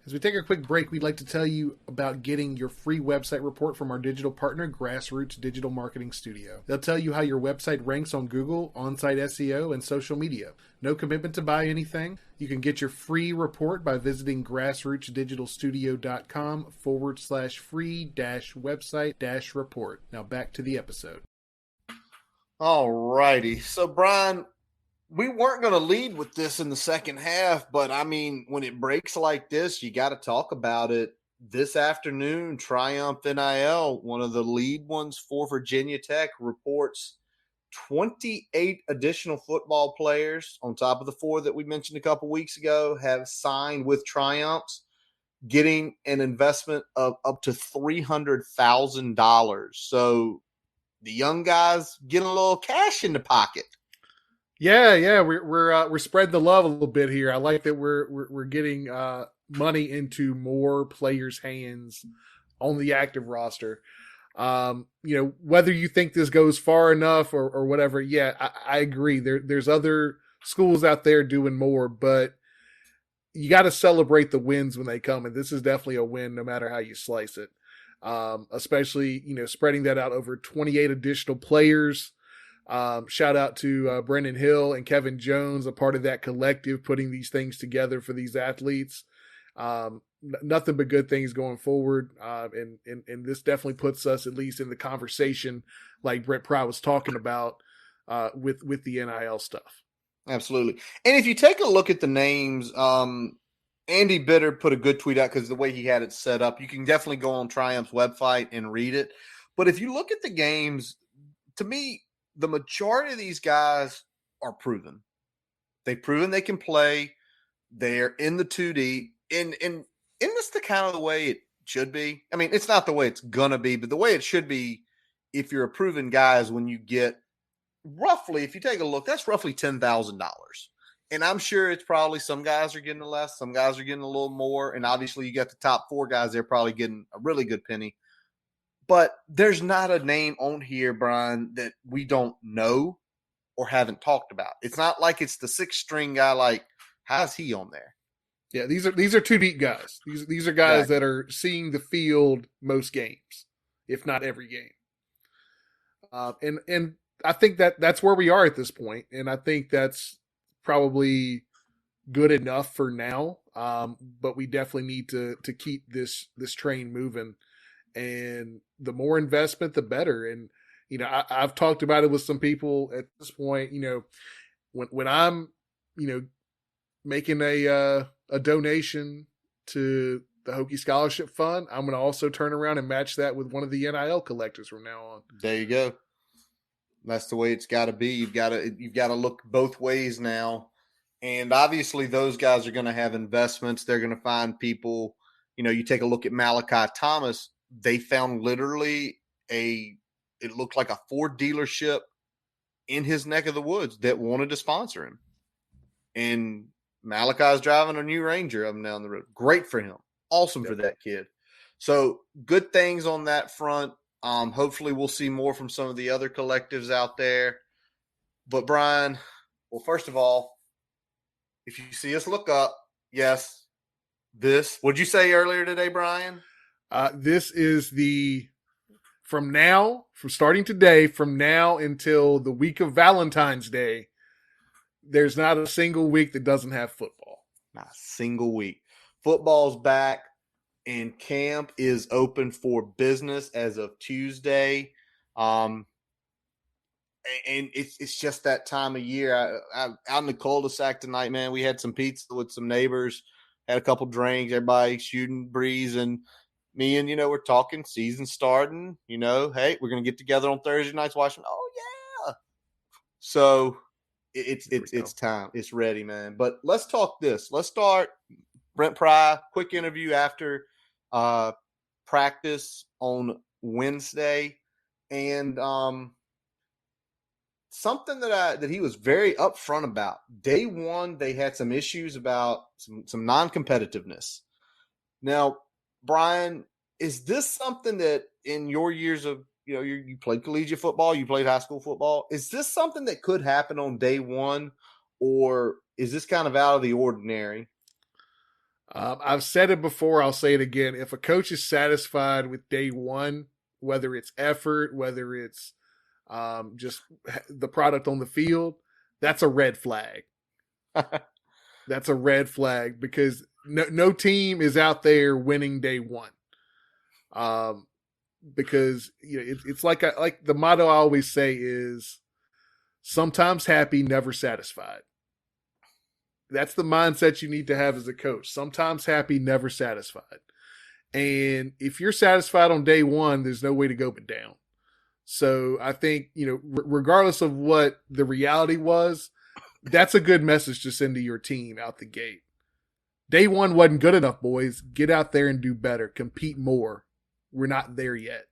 As we take a quick break, we'd like to tell you about getting your free website report from our digital partner, Grassroots Digital Marketing Studio. They'll tell you how your website ranks on Google, on-site SEO, and social media. No commitment to buy anything. You can get your free report by visiting grassrootsdigitalstudio.com/free-website-report. Now back to the episode. All righty. So, Brian, we weren't going to lead with this in the second half, but I mean, when it breaks like this, you got to talk about it. This afternoon, Triumph NIL, one of the lead ones for Virginia Tech, reports 28 additional football players on top of the 4 that we mentioned a couple weeks ago have signed with Triumphs, getting an investment of up to $300,000. So the young guys getting a little cash in the pocket. Yeah, we're spreading the love a little bit here. I like that we're getting money into more players' hands on the active roster. Whether you think this goes far enough or whatever, yeah, I agree. There's other schools out there doing more, but you got to celebrate the wins when they come, and this is definitely a win no matter how you slice it. Especially, spreading that out over 28 additional players. Shout out to Brendan Hill and Kevin Jones, a part of that collective, putting these things together for these athletes. Nothing but good things going forward. And this definitely puts us at least in the conversation like Brent Pry was talking about with the NIL stuff. Absolutely. And if you take a look at the names, Andy Bitter put a good tweet out because the way he had it set up, you can definitely go on Triumph's website and read it. But if you look at the games, to me, the majority of these guys are proven. They've proven they can play. They're in the 2D. And isn't this the kind of the way it should be? I mean, it's not the way it's going to be, but the way it should be if you're a proven guy is when you get roughly, if you take a look, that's roughly $10,000. And I'm sure it's probably some guys are getting less, some guys are getting a little more. And obviously you got the top 4 guys, they're probably getting a really good penny. But there's not a name on here, Brian, that we don't know or haven't talked about. It's not like it's the 6th string guy. Like, how's he on there? Yeah, these are 2 deep guys. These are guys that are seeing the field most games, if not every game. And I think that's where we are at this point, and I think that's probably good enough for now. But we definitely need to keep this train moving. And the more investment, the better. And, I've talked about it with some people at this point, when I'm, making a donation to the Hokie Scholarship Fund, I'm going to also turn around and match that with one of the NIL collectors from now on. There you go. That's the way it's got to be. You've got to look both ways now. And obviously those guys are going to have investments. They're going to find people, you take a look at Malachi Thomas. They found literally it looked like a Ford dealership in his neck of the woods that wanted to sponsor him. And Malachi's driving a new Ranger up and down the road. Great for him. Awesome for that kid. So good things on that front. Hopefully we'll see more from some of the other collectives out there. But Brian, well, first of all, if you see us look up, yes, what'd you say earlier today, Brian? This is from starting today, from now until the week of Valentine's Day, there's not a single week that doesn't have football. Not a single week. Football's back, and camp is open for business as of Tuesday. And it's just that time of year. Out in the cul-de-sac tonight, man, we had some pizza with some neighbors, had a couple drinks, everybody shooting breeze, and me and, we're talking season starting, hey, we're going to get together on Thursday nights watching. Oh, yeah. So it's time. It's ready, man. But let's talk this. Let's start Brent Pry, quick interview after practice on Wednesday. And something that he was very upfront about. Day one, they had some issues about some non-competitiveness. Now, Brian, is this something that in your years of, you played collegiate football, you played high school football, is this something that could happen on day one, or is this kind of out of the ordinary? I've said it before, I'll say it again. If a coach is satisfied with day one, whether it's effort, whether it's just the product on the field, that's a red flag. That's a red flag because no team is out there winning day one. Because it's like the motto I always say is sometimes happy, never satisfied. That's the mindset you need to have as a coach. Sometimes happy, never satisfied. And if you're satisfied on day one, there's no way to go but down. So I think, regardless of what the reality was, that's a good message to send to your team out the gate. Day one wasn't good enough, boys. Get out there and do better. Compete more. We're not there yet.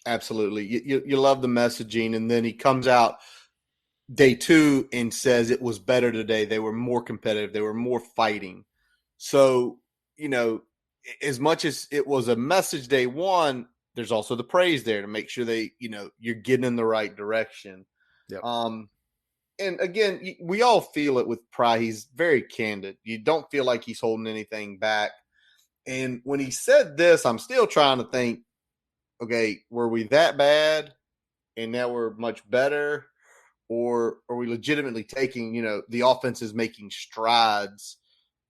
Absolutely. You love the messaging. And then he comes out day two and says it was better today. They were more competitive. They were more fighting. So, as much as it was a message day one, there's also the praise there to make sure you're getting in the right direction. Yep. And again, we all feel it with Pry. He's very candid. You don't feel like he's holding anything back. And when he said this, I'm still trying to think, okay, were we that bad and now we're much better? Or are we legitimately taking, the offense is making strides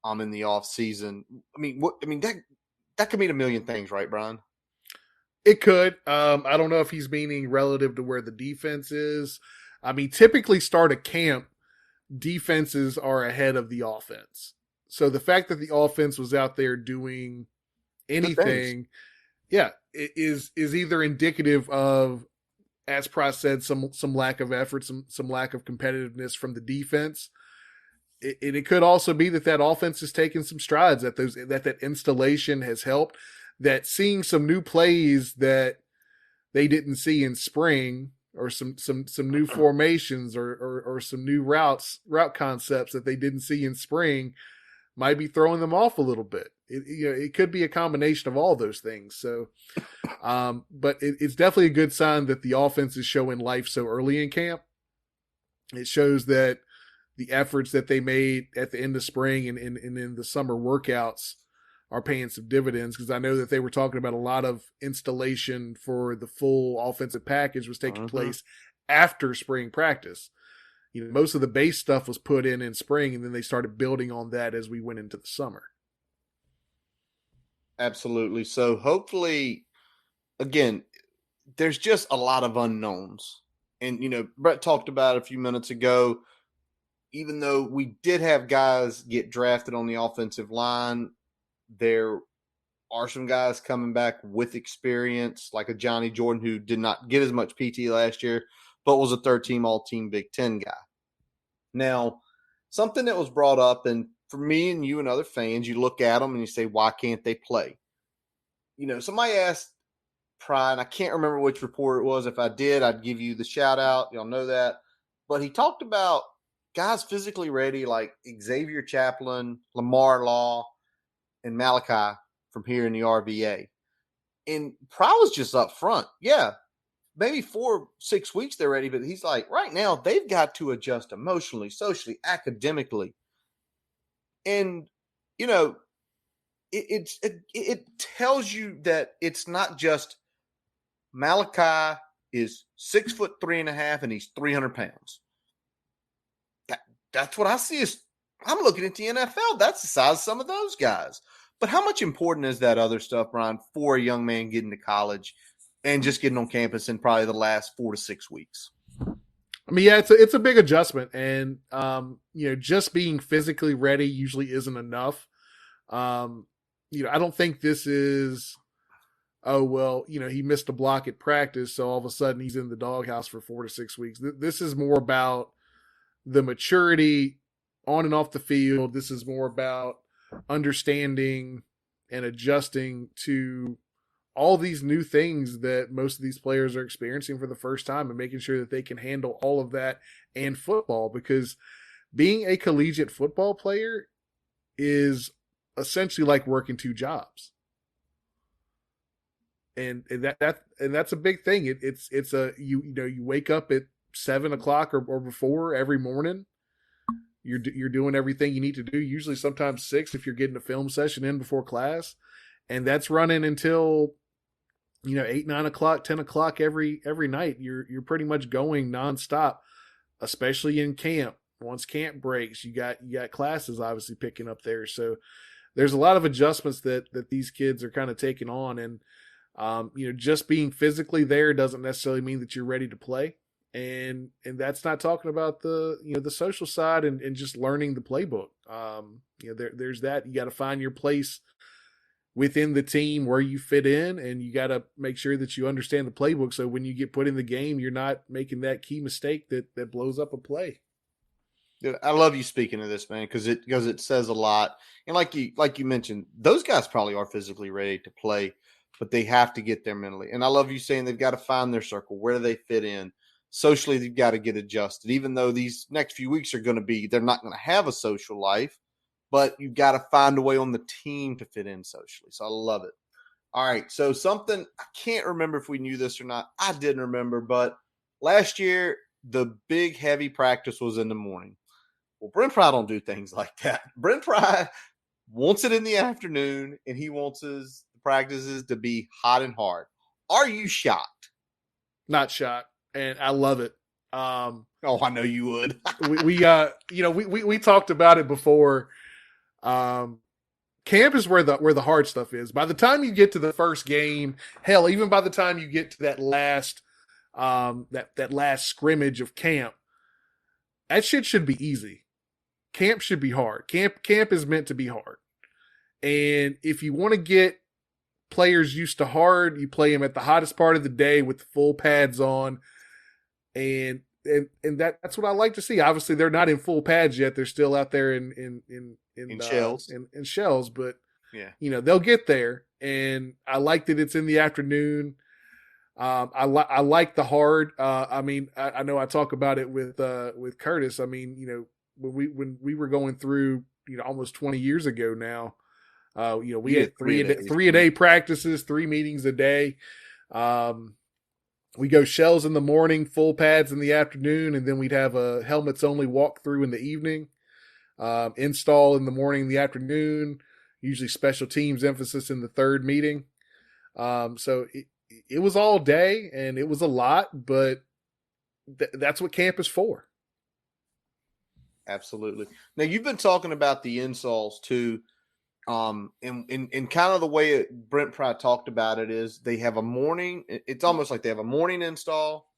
in the off season? That could mean a million things, right, Brian? It could. I don't know if he's meaning relative to where the defense is. Typically start a camp, defenses are ahead of the offense. So the fact that the offense was out there doing anything, is either indicative of, as Pry said, some lack of effort, some lack of competitiveness from the defense. It could also be that offense has taken some strides, that installation has helped, that seeing some new plays that they didn't see in spring, or some new formations or some new route concepts that they didn't see in spring might be throwing them off a little bit. It could be a combination of all those things. So, but it's definitely a good sign that the offense is showing life so early in camp. It shows that the efforts that they made at the end of spring and in the summer workouts are paying some dividends, because I know that they were talking about a lot of installation for the full offensive package was taking place after spring practice. Most of the base stuff was put in spring, and then they started building on that as we went into the summer. Absolutely. So hopefully, again, there's just a lot of unknowns. And, Brett talked about it a few minutes ago, even though we did have guys get drafted on the offensive line, there are some guys coming back with experience, like a Johnny Jordan, who did not get as much PT last year, but was a third-team All-Team Big Ten guy. Now, something that was brought up, and for me and you and other fans, you look at them and you say, why can't they play? Somebody asked Pry, and I can't remember which report it was. If I did, I'd give you the shout-out. Y'all know that. But he talked about guys physically ready like Xavier Chaplin, Lamar Law, and Malachi from here in the RVA. And Pry was just up front. Yeah, maybe 4-6 weeks they're ready, but he's like, right now they've got to adjust emotionally, socially, academically. And, it tells you that it's not just Malachi is 6'3.5" and he's 300 pounds. That's what I see. I'm looking at the NFL. That's the size of some of those guys. But how much important is that other stuff, Brian, for a young man getting to college and just getting on campus in probably the last 4 to 6 weeks? It's a big adjustment, and just being physically ready usually isn't enough. I don't think this is, he missed a block at practice, so all of a sudden he's in the doghouse for 4 to 6 weeks. This is more about the maturity on and off the field. This is more about understanding and adjusting to all these new things that most of these players are experiencing for the first time, and making sure that they can handle all of that and football, because being a collegiate football player is essentially like working 2 jobs. And that's a big thing. You wake up at 7:00 or before every morning. You're doing everything you need to do. Usually, sometimes 6 if you're getting a film session in before class, and that's running until 8, 9 o'clock, 10 o'clock every night. You're pretty much going nonstop, especially in camp. Once camp breaks, you got classes obviously picking up there. So there's a lot of adjustments that these kids are kind of taking on, and just being physically there doesn't necessarily mean that you're ready to play. And that's not talking about the social side and just learning the playbook. There's that. You got to find your place within the team where you fit in, and you got to make sure that you understand the playbook. So when you get put in the game, you're not making that key mistake that blows up a play. Dude, I love you speaking of this, man, because it says a lot. And like you mentioned, those guys probably are physically ready to play, but they have to get there mentally. And I love you saying they've got to find their circle. Where do they fit in? Socially, they've got to get adjusted. Even though these next few weeks are going to be, they're not going to have a social life, but you've got to find a way on the team to fit in socially. So I love it. All right. So something, I can't remember if we knew this or not. I didn't remember, but last year, the big heavy practice was in the morning. Well, Brent Pry don't do things like that. Brent Pry wants it in the afternoon, and he wants his practices to be hot and hard. Are you shocked? Not shocked, and I love it. Oh, I know you would. we talked about it before. Camp is where the hard stuff is. By the time you get to the first game, hell, even by the time you get to that last that last scrimmage of camp, that shit should be easy. Camp should be hard. Camp is meant to be hard. And if you want to get players used to hard, you play them at the hottest part of the day with the full pads on. And that's what I like to see. Obviously, they're not in full pads yet. They're still out there in shells. In shells, but yeah, they'll get there. And I like that it's in the afternoon. I like the hard. I know I talk about it with Curtis. I mean, when we were going through, almost 20 years ago now, we had three a day practices, 3 meetings a day. We go shells in the morning, full pads in the afternoon, and then we'd have a helmets only walkthrough in the evening, install in the morning, the afternoon, usually special teams emphasis in the third meeting. So it was all day, and it was a lot, but that's what camp is for. Absolutely. Now, you've been talking about the installs too. In kind of the way Brent Pry talked about it is they have a morning. It's almost like they have a morning install,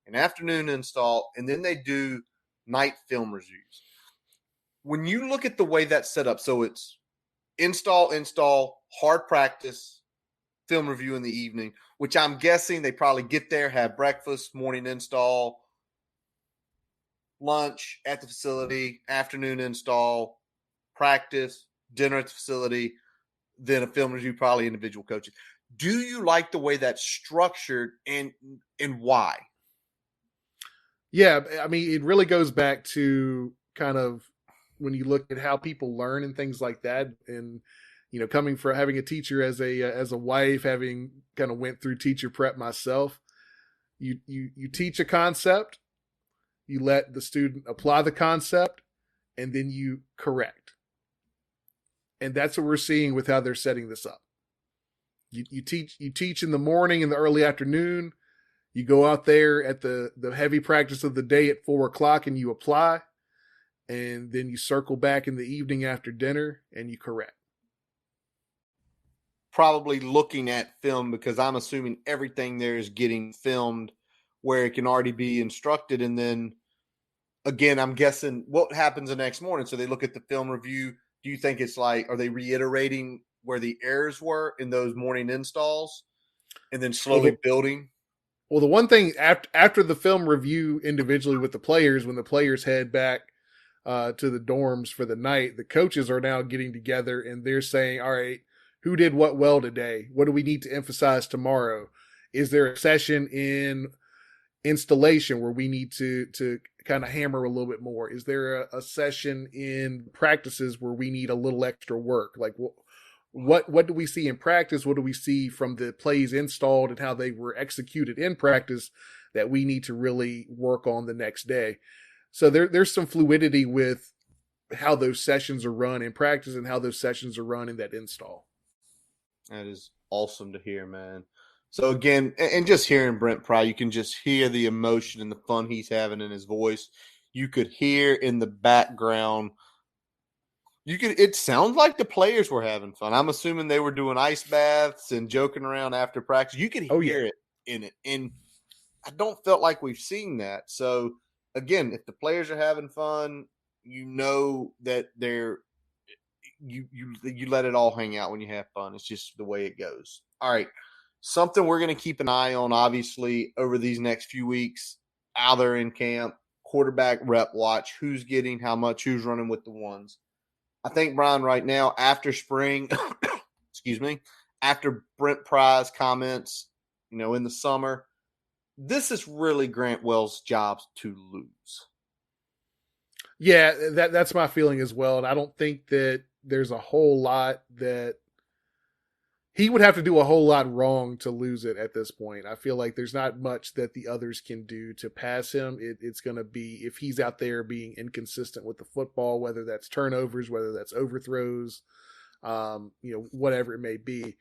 an afternoon install, and then they do night film reviews. When you look at the way that's set up, so it's install, hard practice, film review in the evening, which I'm guessing they probably get there, have breakfast, morning install, lunch at the facility, afternoon install, practice, dinner at the facility, then a film review, probably individual coaches. Do you like the way that's structured, and why? Yeah, I mean, it really goes back to kind of when you look at how people learn and things like that. And, coming from having a teacher as a wife, having kind of went through teacher prep myself, you teach a concept, you let the student apply the concept, and then you correct. And that's what we're seeing with how they're setting this up. You teach in the morning, in the early afternoon. You go out there at the heavy practice of the day at 4:00 and you apply. And then you circle back in the evening after dinner and you correct. Probably looking at film, because I'm assuming everything there is getting filmed where it can already be instructed. And then again, I'm guessing what happens the next morning. So they look at the film review. Do you think it's like, are they reiterating where the errors were in those morning installs and then slowly building? Well, the one thing after the film review individually with the players, when the players head back to the dorms for the night, the coaches are now getting together and they're saying, all right, who did what well today? What do we need to emphasize tomorrow? Is there a session in installation where we need to kind of hammer a little bit more? Is there a session in practices where we need a little extra work? Like what do we see in practice? What do we see from the plays installed and how they were executed in practice that we need to really work on the next day? So there's some fluidity with how those sessions are run in practice and how those sessions are run in that install. That is awesome to hear, man. So again, and just hearing Brent Pry, you can just hear the emotion and the fun he's having in his voice. You could hear in the background. It sounds like the players were having fun. I'm assuming they were doing ice baths and joking around after practice. You could hear it in it. And I don't feel like we've seen that. So again, if the players are having fun, that you let it all hang out when you have fun. It's just the way it goes. All right. Something we're going to keep an eye on, obviously, over these next few weeks, out there in camp, quarterback rep watch, who's getting how much, who's running with the ones. I think, Brian, right now, after spring, excuse me, after Brent Pry's comments, in the summer, this is really Grant Wells' job to lose. Yeah, that's my feeling as well. And I don't think that there's a whole lot that he would have to do a whole lot wrong to lose it at this point. I feel like there's not much that the others can do to pass him. It's going to be, if he's out there being inconsistent with the football, whether that's turnovers, whether that's overthrows, whatever it may be,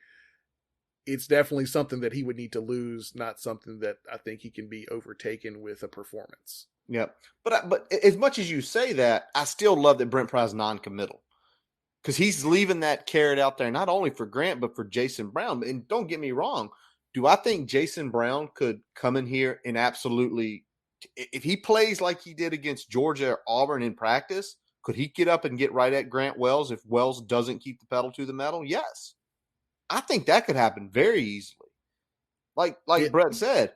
it's definitely something that he would need to lose, not something that I think he can be overtaken with a performance. Yep. But as much as you say that, I still love that Brent Pry's non-committal. Because he's leaving that carrot out there, not only for Grant, but for Jason Brown. And don't get me wrong. Do I think Jason Brown could come in here and absolutely, if he plays like he did against Georgia or Auburn in practice, could he get up and get right at Grant Wells if Wells doesn't keep the pedal to the metal? Yes. I think that could happen very easily. Like Brett said,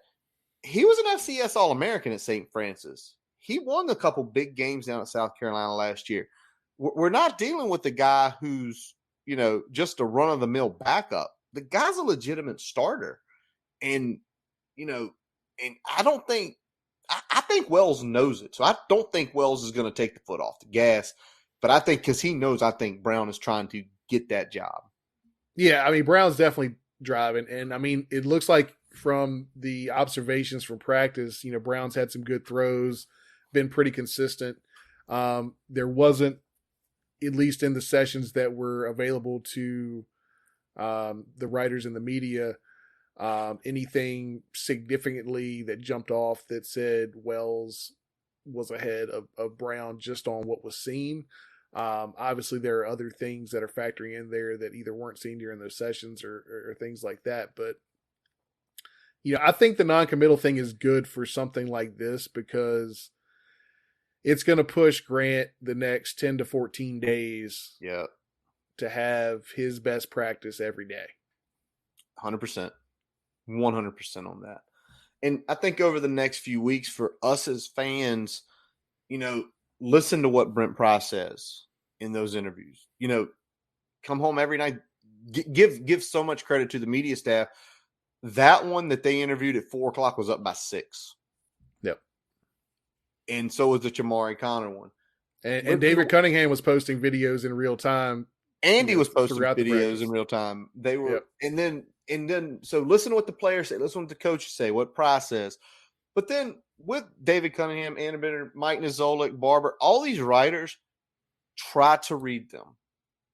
he was an FCS All-American at St. Francis. He won a couple big games down at South Carolina last year. We're not dealing with the guy who's, just a run-of-the-mill backup. The guy's a legitimate starter. And, and I don't think – I think Wells knows it. So I don't think Wells is going to take the foot off the gas. But I think because he knows, I think Brown is trying to get that job. Yeah, I mean, Brown's definitely driving. And, I mean, it looks like from the observations from practice, Brown's had some good throws, been pretty consistent. There wasn't, at least in the sessions that were available to the writers and the media, anything significantly that jumped off that said Wells was ahead of Brown just on what was seen. Obviously, there are other things that are factoring in there that either weren't seen during those sessions or things like that. But, I think the non-committal thing is good for something like this because it's going to push Grant the next 10 to 14 days to have his best practice every day. 100%. 100% on that. And I think over the next few weeks for us as fans, listen to what Brent Pry says in those interviews. Come home every night. Give so much credit to the media staff. That one that they interviewed at 4:00 was up by 6. Yep. And so was the Chamari Connor one. And David Cunningham was posting videos in real time. Andy was posting videos in real time. They were, and then, so listen to what the players say. Listen to what the coaches say, what Pry says. But then with David Cunningham, Anna Bennett, Mike Nizolik, Barber, all these writers try to read them.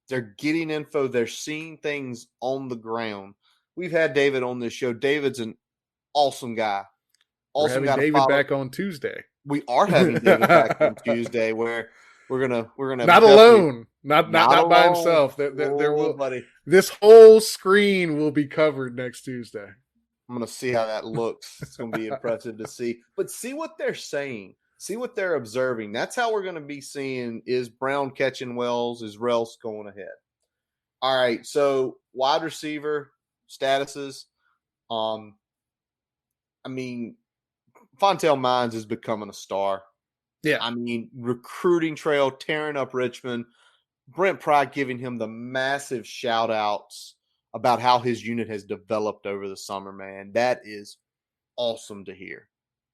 They're getting info. They're seeing things on the ground. We've had David on this show. David's an awesome guy. We're having David back on Tuesday. We are having David back on Tuesday, where we're gonna not alone, not by himself. There will, buddy. This whole screen will be covered next Tuesday. I'm gonna see how that looks. It's gonna be impressive to see. But see what they're saying. See what they're observing. That's how we're gonna be seeing, is Brown catching Wells, is Rels going ahead. All right, so wide receiver statuses. I mean, Fontel Mines is becoming a star. Yeah. I mean, recruiting trail, tearing up Richmond. Brent Pry giving him the massive shout outs about how his unit has developed over the summer, man. That is awesome to hear.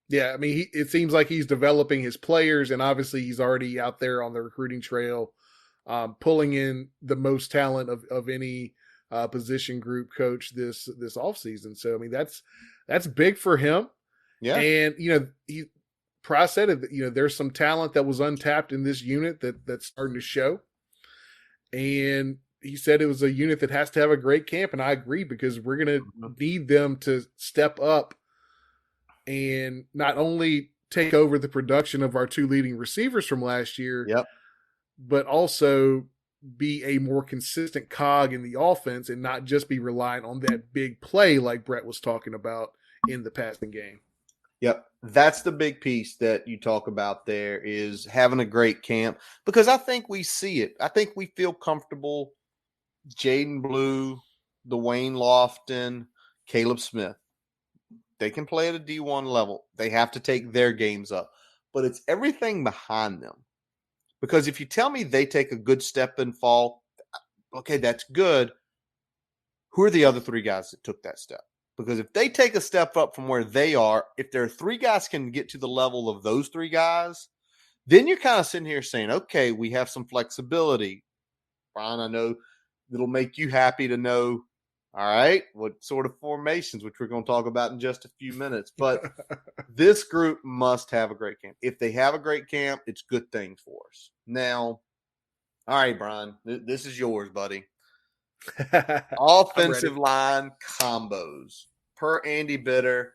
Yeah, I mean, it seems like he's developing his players, and obviously he's already out there on the recruiting trail, pulling in the most talent of any position group coach this offseason. So, I mean, that's big for him. Yeah. And, Pry said it, there's some talent that was untapped in this unit that's starting to show. And he said it was a unit that has to have a great camp. And I agree, because we're going to need them to step up and not only take over the production of our two leading receivers from last year, but also be a more consistent cog in the offense and not just be reliant on that big play like Brett was talking about in the passing game. Yep. That's the big piece that you talk about there is having a great camp because I think we see it. I think we feel comfortable. Jaden Blue, Dwayne Lofton, Caleb Smith. They can play at a D1 level. They have to take their games up. But it's everything behind them. Because if you tell me they take a good step in fall, okay, that's good. Who are the other three guys that took that step? Because if they take a step up from where they are, if there are three guys can get to the level of those three guys, then you're kind of sitting here saying, okay, we have some flexibility. Brian, I know it'll make you happy to know, all right, what sort of formations, which we're going to talk about in just a few minutes. But this group must have a great camp. If they have a great camp, it's good things for us. Now, all right, Brian, this is yours, buddy. Offensive line combos per Andy Bitter.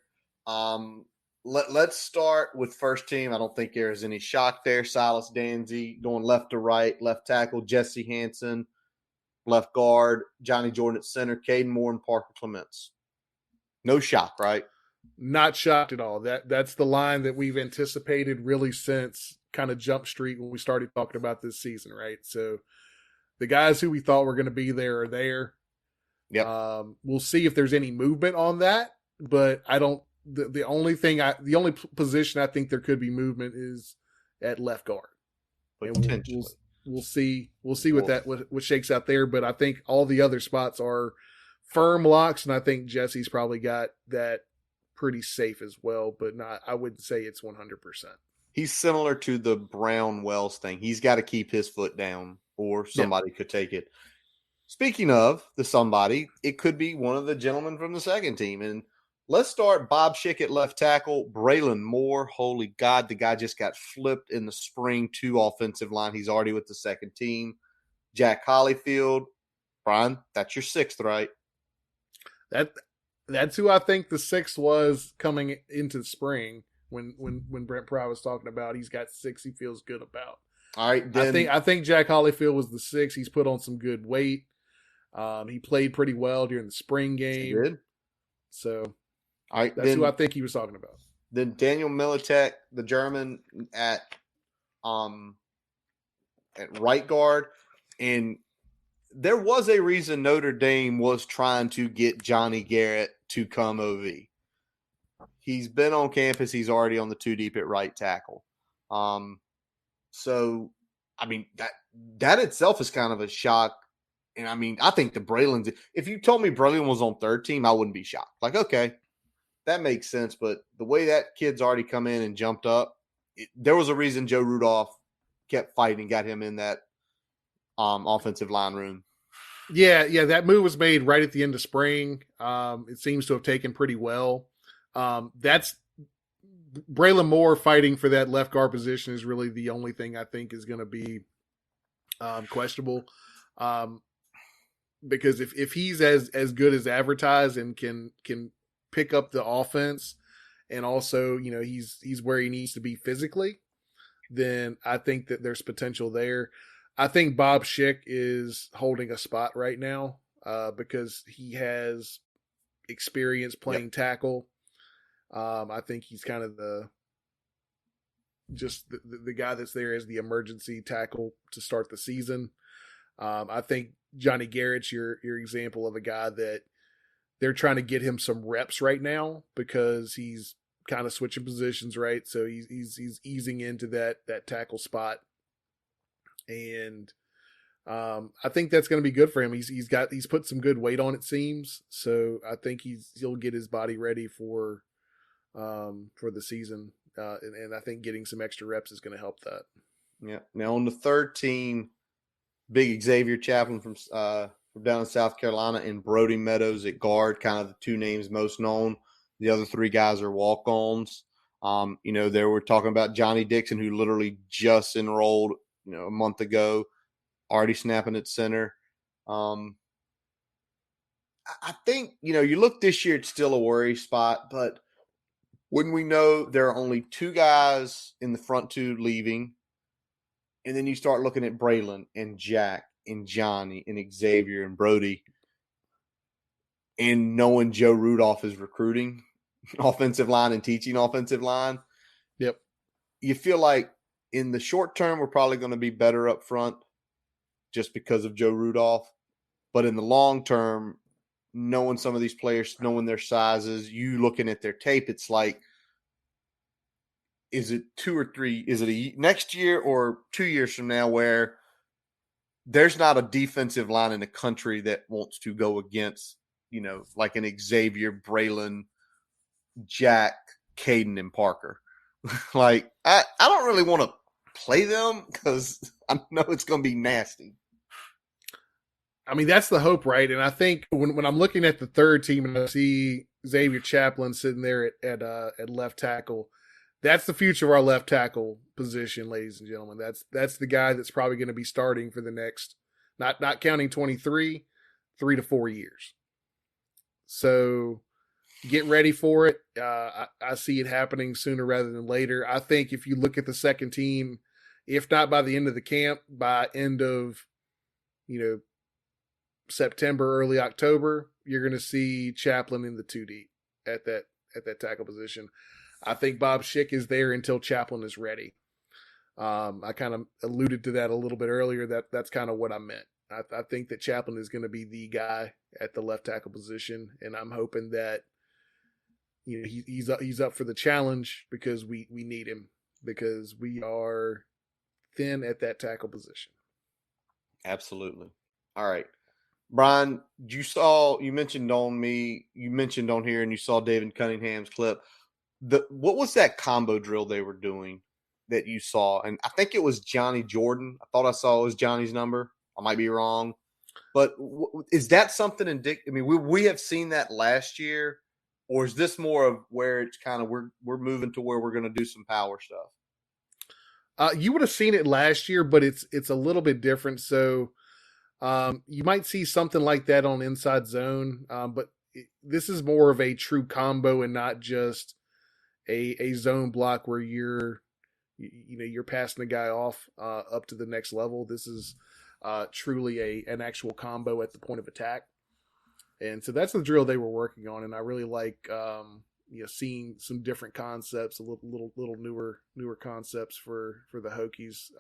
Let's start with first team. I don't think there's any shock there. Silas Danzy going left to right, left tackle, Jesse Hansen, left guard, Johnny Jordan at center, Caden Moore and Parker Clements. No shock, right? Not shocked at all. That's the line that we've anticipated really since kind of Jump Street when we started talking about this season, right? So the guys who we thought were going to be there are there. Yep. We'll see if there's any movement on that, but I don't. The only position I think there could be movement is at left guard. Potentially. We'll see what shakes out there, but I think all the other spots are firm locks, and I think Jesse's probably got that pretty safe as well, but not. I wouldn't say it's 100%. He's similar to the Brown Wells thing. He's got to keep his foot down, or somebody could take it. Speaking of the somebody, it could be one of the gentlemen from the second team. And let's start Bob Schick at left tackle, Braylon Moore. Holy God, the guy just got flipped in the spring to offensive line. He's already with the second team. Jack Hollyfield. Brian, that's your sixth, right? That's who I think the sixth was coming into the spring when Brent Pry was talking about he's got six he feels good about. All right, then, I think Jack Hollyfield was the sixth. He's put on some good weight. He played pretty well during the spring game. He did. So all right, that's who I think he was talking about. Then Daniel Militek, the German at right guard. And there was a reason Notre Dame was trying to get Johnny Garrett to come OV. He's been on campus. He's already on the two deep at right tackle. So, I mean, that itself is kind of a shock. And, I mean, I think the Braylons – if you told me Braylon was on third team, I wouldn't be shocked. Like, okay, that makes sense. But the way that kid's already come in and jumped up, there was a reason Joe Rudolph kept fighting and got him in that offensive line room. Yeah, that move was made right at the end of spring. It seems to have taken pretty well. That's Braylon Moore fighting for that left guard position is really the only thing I think is going to be questionable. Because if he's as good as advertised and can pick up the offense, and also he's where he needs to be physically, then I think that there's potential there. I think Bob Schick is holding a spot right now because he has experience playing tackle. I think he's kind of the guy that's there as the emergency tackle to start the season. I think Johnny Garrett's your example of a guy that they're trying to get him some reps right now because he's kind of switching positions, right? So he's easing into that tackle spot. And I think that's going to be good for him. He's put some good weight on, it seems. So I think he'll get his body ready for the season. And I think getting some extra reps is going to help that. Yeah. Now on the third team, big Xavier Chaplin from down in South Carolina and Brody Meadows at guard, kind of the two names most known. The other three guys are walk-ons. They were talking about Johnny Dixon, who literally just enrolled, a month ago, already snapping at center. I think, you look this year, it's still a worry spot, but when we know there are only two guys in the front two leaving, and then you start looking at Braylon and Jack and Johnny and Xavier and Brody, and knowing Joe Rudolph is recruiting, offensive line and teaching offensive line. Yep. You feel like in the short term, we're probably going to be better up front just because of Joe Rudolph. But in the long term, knowing some of these players, knowing their sizes, you looking at their tape, it's like, is it 2 or 3? Is it next year or 2 years from now where there's not a defensive line in the country that wants to go against, like an Xavier, Braylon, Jack, Caden, and Parker? Like, I don't really want to play them because I know it's going to be nasty. I mean, that's the hope, right? And I think when I'm looking at the third team and I see Xavier Chaplin sitting there at left tackle, that's the future of our left tackle position, ladies and gentlemen. That's the guy that's probably going to be starting for the next, not counting 23, 3 to 4 years. So get ready for it. I see it happening sooner rather than later. I think if you look at the second team, if not by the end of the camp, by end of, September, early October, you're going to see Chaplin in the 2D at that tackle position. I think Bob Schick is there until Chaplin is ready. I kind of alluded to that a little bit earlier. That's kind of what I meant. I think that Chaplin is going to be the guy at the left tackle position, and I'm hoping that he's up for the challenge because we need him, because we are thin at that tackle position. Absolutely. All right. Brian, you mentioned on here, and you saw David Cunningham's clip. What was that combo drill they were doing that you saw? And I think it was Johnny Jordan. I thought I saw it was Johnny's number. I might be wrong. But is that something indicative? I mean, we have seen that last year, or is this more of where it's kind of we're moving to where we're going to do some power stuff? You would have seen it last year, but it's a little bit different. So you might see something like that on Inside Zone, but this is more of a true combo and not just a zone block where you're passing the guy off up to the next level. This is truly an actual combo at the point of attack, and so that's the drill they were working on. And I really like seeing some different concepts, a little newer concepts for the Hokies.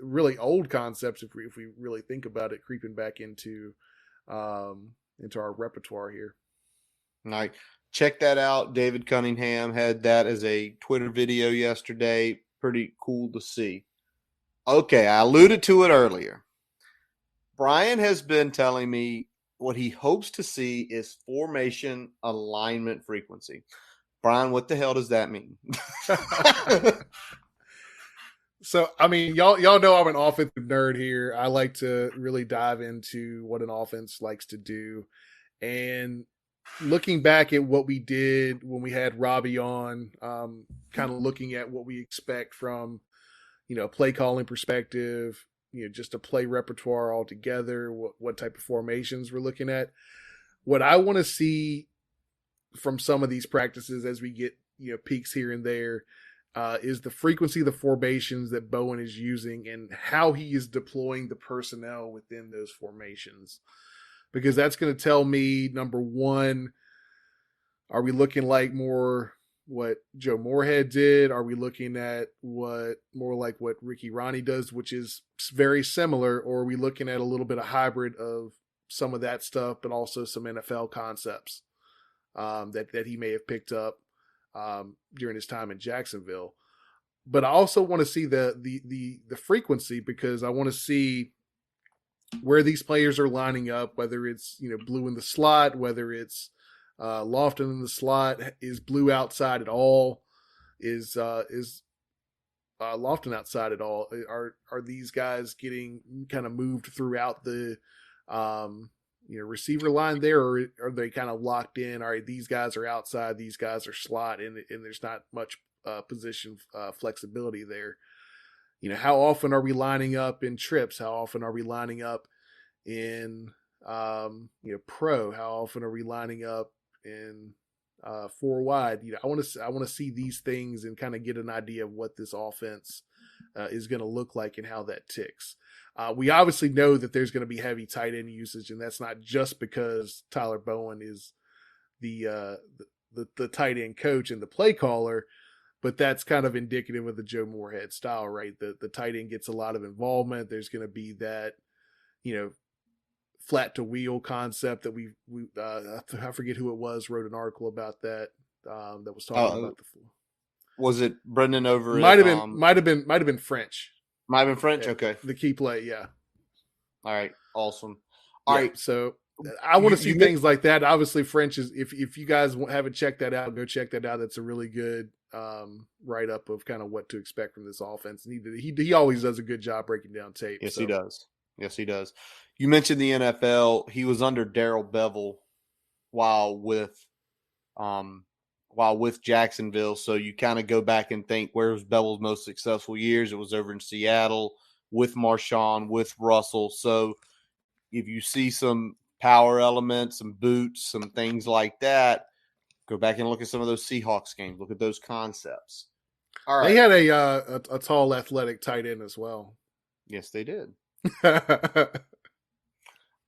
Really old concepts if we really think about it, creeping back into our repertoire here. All right. Check that out. David Cunningham had that as a Twitter video yesterday. Pretty cool to see. Okay, I alluded to it earlier. Brian has been telling me what he hopes to see is formation alignment frequency. Brian, what the hell does that mean? So, I mean, y'all know I'm an offensive nerd here. I like to really dive into what an offense likes to do. And looking back at what we did when we had Robbie on, kind of looking at what we expect from, play calling perspective, just a play repertoire altogether, what type of formations we're looking at. What I want to see from some of these practices as we get, peaks here and there, is the frequency of the formations that Bowen is using and how he is deploying the personnel within those formations. Because that's going to tell me, number one, are we looking like more what Joe Moorhead did? Are we looking at more like what Ricky Ronnie does, which is very similar? Or are we looking at a little bit of hybrid of some of that stuff, but also some NFL concepts that he may have picked up during his time in Jacksonville? But I also want to see the frequency, because I want to see where these players are lining up, whether it's Blue in the slot, whether it's Lofton in the slot. Is Blue outside at all? Is Lofton outside at all? Are these guys getting kind of moved throughout the receiver line there, or are they kind of locked in? All right, these guys are outside, these guys are slot, and there's not much position flexibility there. How often are we lining up in trips? How often are we lining up in pro? How often are we lining up in 4 wide? I want to see these things and kind of get an idea of what this offense is going to look like and how that ticks. We obviously know that there's going to be heavy tight end usage, and that's not just because Tyler Bowen is the the tight end coach and the play caller, but that's kind of indicative of the Joe Moorhead style, right? The tight end gets a lot of involvement. There's going to be that, flat to wheel concept that we I forget who it was wrote an article about that that was talking about the floor. Was it Brendan over? Might have been French. Might have been French. Okay, the key play. Yeah. All right. Awesome. All right. So I want to see things like that. Obviously, French is. If you guys haven't checked that out, go check that out. That's a really good write up of kind of what to expect from this offense. And he always does a good job breaking down tape. Yes, he does. Yes, he does. You mentioned the NFL. He was under Darrell Bevel while with Jacksonville. So you kind of go back and think, where was Bevel's most successful years? It was over in Seattle with Marshawn, with Russell. So if you see some power elements, some boots, some things like that, go back and look at some of those Seahawks games. Look at those concepts. All right. They had a tall, athletic tight end as well. Yes, they did.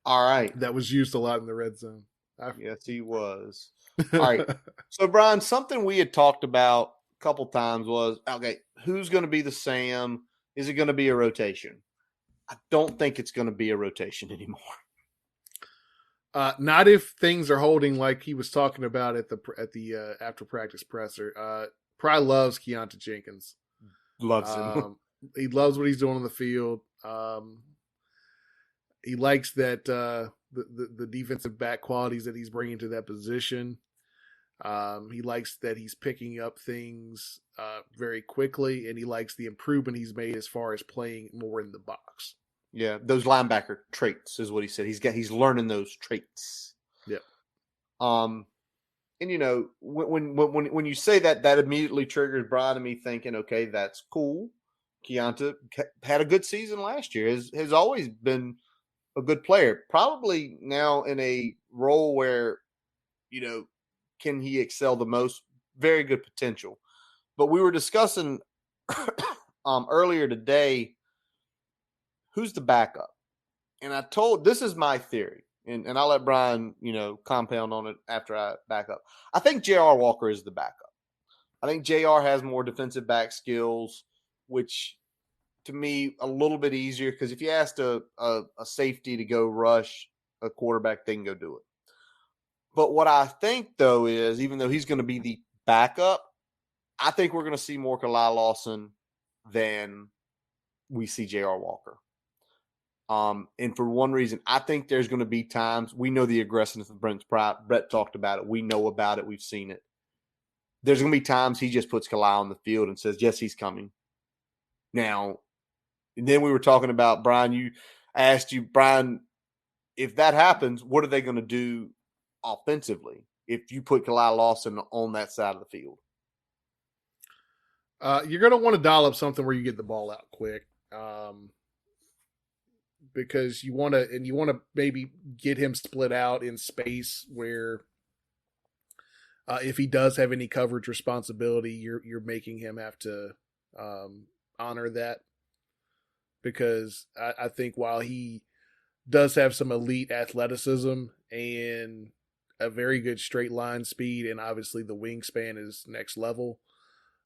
All right. That was used a lot in the red zone. Yes, he was. All right. So, Brian, something we had talked about a couple times was, okay, who's going to be the Sam? Is it going to be a rotation? I don't think it's going to be a rotation anymore. Not if things are holding like he was talking about at the after practice presser. Pry loves Keontae Jenkins. Loves him. He loves what he's doing on the field. He likes that the defensive back qualities that he's bringing to that position. He likes that he's picking up things very quickly, and he likes the improvement he's made as far as playing more in the box. Yeah, those linebacker traits is what he said. He's learning those traits. Yeah. And when you say that immediately triggers Brian and me thinking, okay, that's cool. Keontae had a good season last year. Has always been a good player. Probably now in a role where, can he excel the most? Very good potential. But we were discussing earlier today, who's the backup? And this is my theory, and I'll let Brian, compound on it after I back up. I think J.R. Walker is the backup. I think J.R. has more defensive back skills, which to me a little bit easier, because if you asked a safety to go rush a quarterback, they can go do it. But what I think, though, is even though he's going to be the backup, I think we're going to see more Kali Lawson than we see J.R. Walker. And for one reason, I think there's going to be times, we know the aggressiveness of Brett talked about it. We know about it. We've seen it. There's going to be times he just puts Kali on the field and says, yes, he's coming. Now, and then we were talking about, Brian, Brian, if that happens, what are they going to do offensively if you put Kali Lawson on that side of the field? You're going to want to dial up something where you get the ball out quick. Because you want to maybe get him split out in space where if he does have any coverage responsibility, you're making him have to honor that, because I think while he does have some elite athleticism and a very good straight line speed, and obviously the wingspan is next level,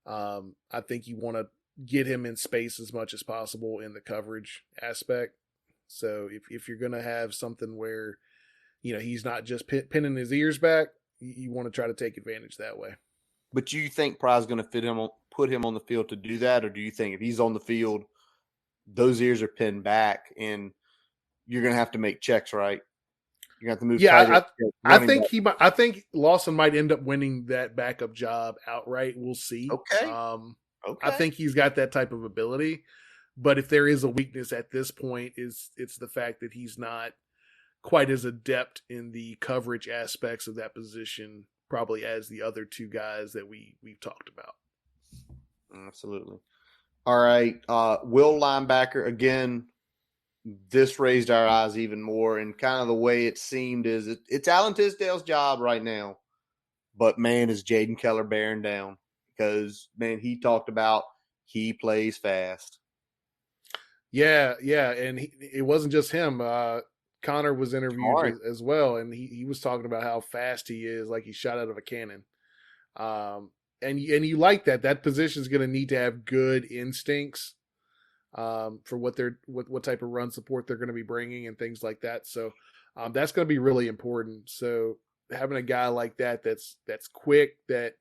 I think you want to get him in space as much as possible in the coverage aspect. So if you're going to have something where, he's not just pinning his ears back, you want to try to take advantage that way. But do you think Pry's going to put him on the field to do that? Or do you think if he's on the field, those ears are pinned back and you're going to have to make checks, right? You're going to have to move. Yeah, I think Lawson might end up winning that backup job outright. We'll see. Okay. Okay. I think he's got that type of ability. But if there is a weakness at this point, it's the fact that he's not quite as adept in the coverage aspects of that position, probably as the other two guys that we've talked about. Absolutely. All right. Will linebacker, again, this raised our eyes even more. And kind of the way it seemed is it's Alan Tisdale's job right now. But, man, is Jaden Keller bearing down. Because, man, he talked about he plays fast. Yeah, and it wasn't just him. Connor was interviewed as well, and he was talking about how fast he is, like he's shot out of a cannon. And you like that. That position is going to need to have good instincts for what type of run support they're going to be bringing and things like that. So that's going to be really important. So having a guy like that's quick, that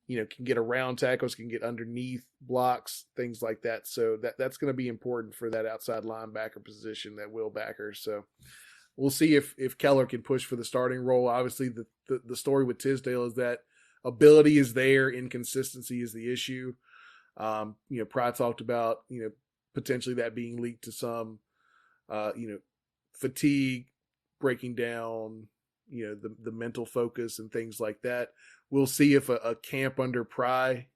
can get around tackles, can get underneath blocks, things like that. So that's going to be important for that outside linebacker position, that will backer. So we'll see if Keller can push for the starting role. Obviously, the story with Tisdale is that ability is there, inconsistency is the issue. Pry talked about potentially that being linked to some fatigue, breaking down, the mental focus and things like that. We'll see if a camp under Pry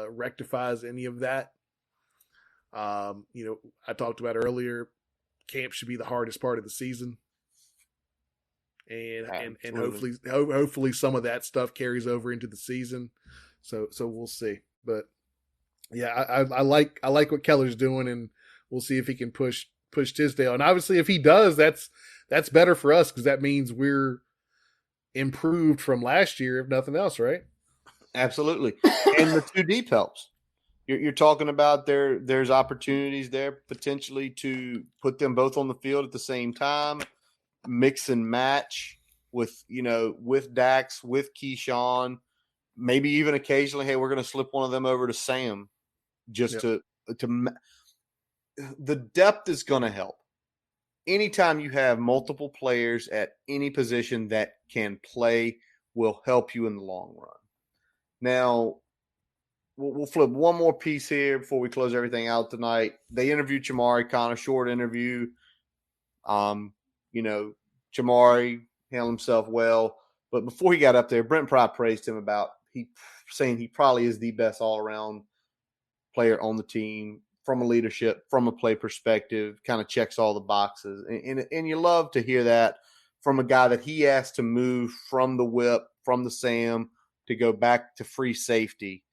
rectifies any of that. I talked about earlier, camp should be the hardest part of the season. And hopefully some of that stuff carries over into the season. So we'll see. But yeah, I like what Keller's doing, and we'll see if he can push Tisdale. And obviously if he does, that's better for us, because that means we're improved from last year, if nothing else, right? Absolutely. And the 2 deep helps. You're talking about there's opportunities there potentially to put them both on the field at the same time, mix and match with Dax, with Keyshawn, maybe even occasionally, hey, we're going to slip one of them over to Sam just to the depth is going to help. Anytime you have multiple players at any position that can play will help you in the long run. Now, we'll flip one more piece here before we close everything out tonight. They interviewed Chamari, kind of short interview. Chamari handled himself well. But before he got up there, Brent Pry praised him about saying he probably is the best all-around player on the team, from a leadership, from a play perspective, kind of checks all the boxes. And you love to hear that from a guy that he asked to move from the whip, from the Sam, to go back to free safety.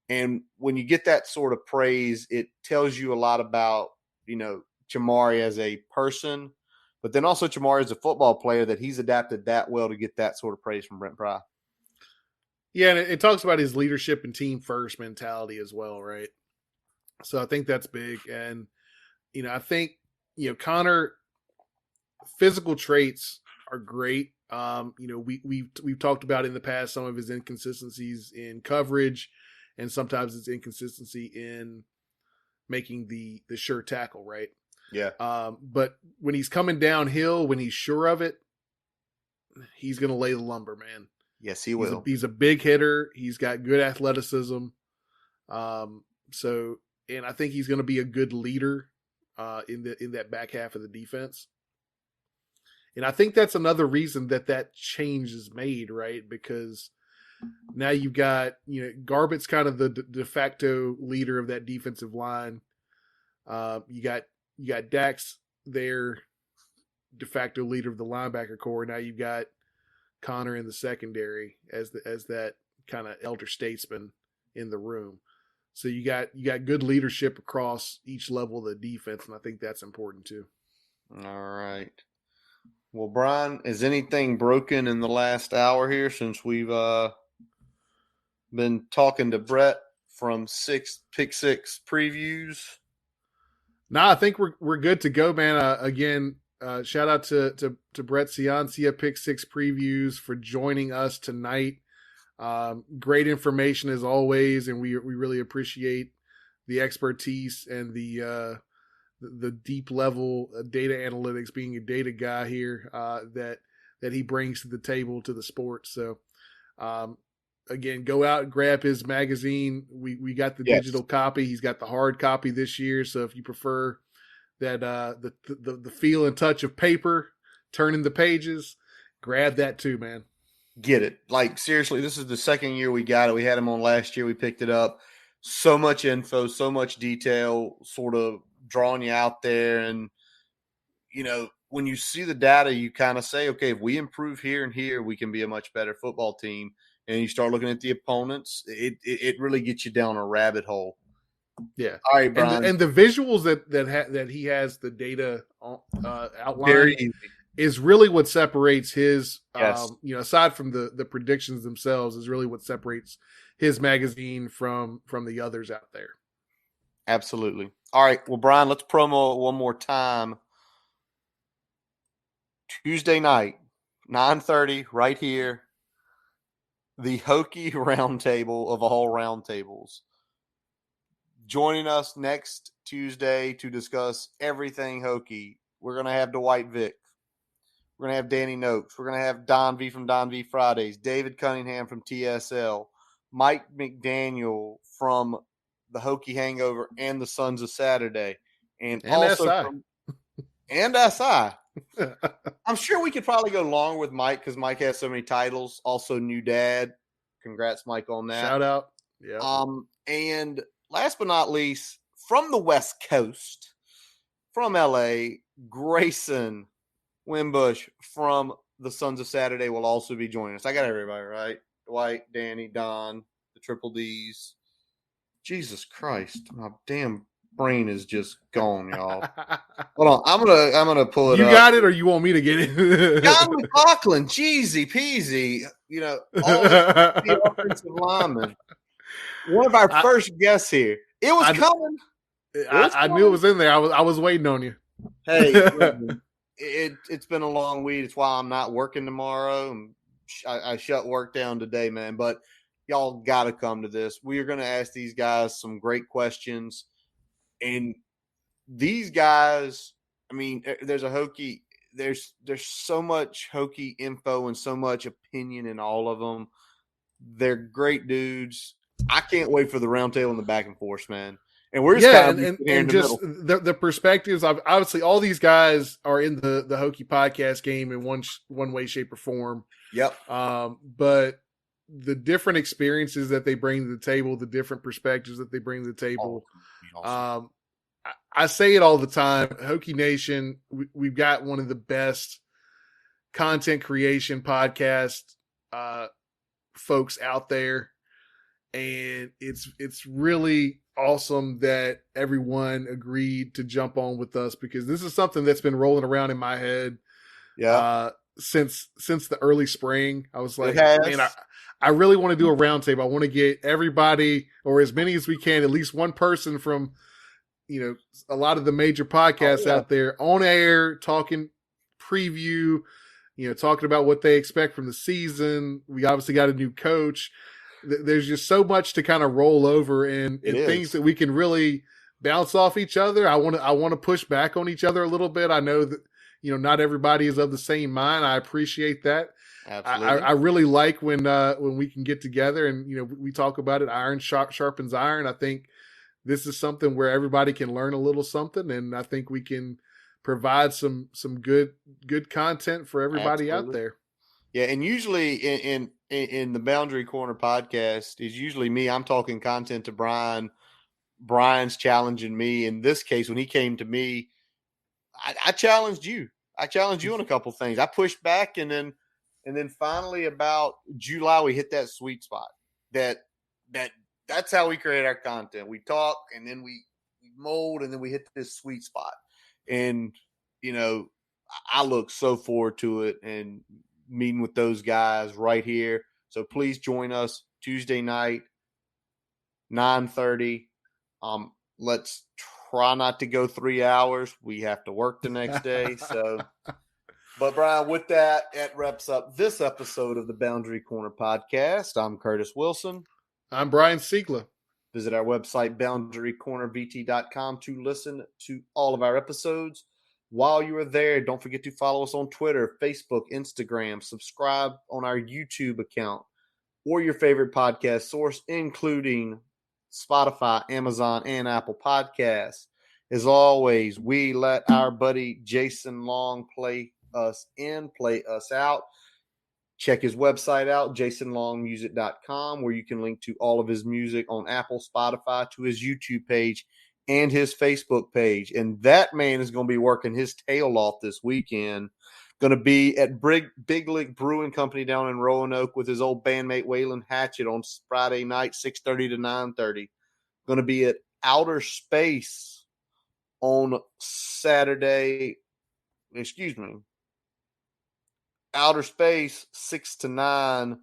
And when you get that sort of praise, it tells you a lot about, Chamari as a person, but then also Chamari as a football player, that he's adapted that well to get that sort of praise from Brent Pry. Yeah, and it talks about his leadership and team first mentality as well, right? So I think that's big. And, I think, Connor, physical traits are great. We've talked about in the past some of his inconsistencies in coverage, and sometimes it's inconsistency in making the sure tackle, right? Yeah. But when he's coming downhill, when he's sure of it, he's going to lay the lumber, man. Yes, he will. He's a big hitter. He's got good athleticism. And I think he's going to be a good leader in that back half of the defense. And I think that's another reason that change is made, right? Because now you've got, Garbutt's kind of the de facto leader of that defensive line. You got Dax there, de facto leader of the linebacker core. Now you've got Connor in the secondary as that kind of elder statesman in the room. So you got good leadership across each level of the defense, and I think that's important too. All right. Well, Brian, is anything broken in the last hour here since we've been talking to Brett from Pick Six Previews? No, I think we're good to go, man. Again, shout out to Brett Ciancia, Pick Six Previews, for joining us tonight. Great information as always, and we really appreciate the expertise and the deep level data analytics, being a data guy here, that he brings to the table, to the sport. So, again, go out and grab his magazine. We got the digital copy. He's got the hard copy this year. So if you prefer that, the feel and touch of paper, turning the pages, grab that too, man. Get it. Like, seriously, this is the second year we got it. We had him on last year. We picked it up. So much info, so much detail, sort of drawing you out there. And, when you see the data, you kind of say, okay, if we improve here and here, we can be a much better football team. And you start looking at the opponents, it really gets you down a rabbit hole. Yeah. All right, Brian. And the visuals that he has the data outlined, very easy. is really what separates his, Yes. aside from the predictions themselves, is really what separates his magazine from the others out there. Absolutely. All right. Well, Brian, let's promo it one more time. Tuesday night, 9:30, right here. The Hokie Roundtable of all roundtables. Joining us next Tuesday to discuss everything Hokie. We're going to have Dwight Vick. We're going to have Danny Noakes. We're going to have Don V from Don V Fridays, David Cunningham from TSL, Mike McDaniel from the Hokie Hangover and the Sons of Saturday, and also SI. and SI. I'm sure we could probably go longer with Mike because Mike has so many titles. Also, new dad. Congrats, Mike, on that. Shout out. Yeah. And last but not least, from the West Coast, from LA, Grayson Wimbush from the Sons of Saturday will also be joining us. I got everybody right. Dwight, Danny, Don, the Triple Ds. Jesus Christ, my damn brain is just gone, y'all. Hold on, I'm gonna pull it you up. You got it, or you want me to get it? John McLaughlin, Jeezy Peasy. All the offensive linemen. One of our first guests here. It was coming. I knew it was in there. I was waiting on you. Hey, it's been a long week. It's why I'm not working tomorrow. I shut work down today, man. But y'all got to come to this. We are going to ask these guys some great questions. And these guys, I mean, there's a Hokie. There's so much Hokie info and so much opinion in all of them. They're great dudes. I can't wait for the roundtable and the back and forth, man. And we're just kind of and just the perspectives. Obviously, all these guys are in the Hokie podcast game in one way, shape, or form. Yep. But the different experiences that they bring to the table, the different perspectives that they bring to the table. Awesome. I say it all the time. Hokie Nation, we've got one of the best content creation podcast folks out there, and it's really awesome that everyone agreed to jump on with us, because this is something that's been rolling around in my head since the early spring. I was like, man, I really want to do a roundtable. I want to get everybody, or as many as we can, at least one person from a lot of the major podcasts out there on air, talking preview, talking about what they expect from the season. We obviously got a new coach. There's just so much to kind of roll over and things that we can really bounce off each other. I want to push back on each other a little bit. I know that, not everybody is of the same mind. I appreciate that. Absolutely. I really like when we can get together and, we talk about it. Iron sharpens iron. I think this is something where everybody can learn a little something. And I think we can provide some good content for everybody out there. Yeah. And usually in the Boundary Corner podcast is usually me. I'm talking content to Brian. Brian's challenging me. In this case, when he came to me, I challenged you. I challenged you on a couple things. I pushed back, and then finally about July we hit that sweet spot. That's how we create our content. We talk, and then we mold, and then we hit this sweet spot. And I look so forward to it and meeting with those guys right here. So please join us Tuesday night, 9:30. Let's try not to go 3 hours. We have to work the next day. But Brian, with that wraps up this episode of the Boundary Corner podcast. I'm Curtis Wilson. I'm Brian Siegler. Visit our website, boundarycornervt.com, to listen to all of our episodes. While you are there, don't forget to follow us on Twitter, Facebook, Instagram, subscribe on our YouTube account, or your favorite podcast source, including Spotify, Amazon, and Apple Podcasts. As always, we let our buddy Jason Long play us out. Check his website out, jasonlongmusic.com, where you can link to all of his music on Apple, Spotify, to his YouTube page and his Facebook page. And that man is going to be working his tail off this weekend. Going to be at Big Lick Brewing Company down in Roanoke with his old bandmate Waylon Hatchett on Friday night, 6:30 to 9:30. Going to be at Outer Space on Saturday. Excuse me. Outer Space 6 to 9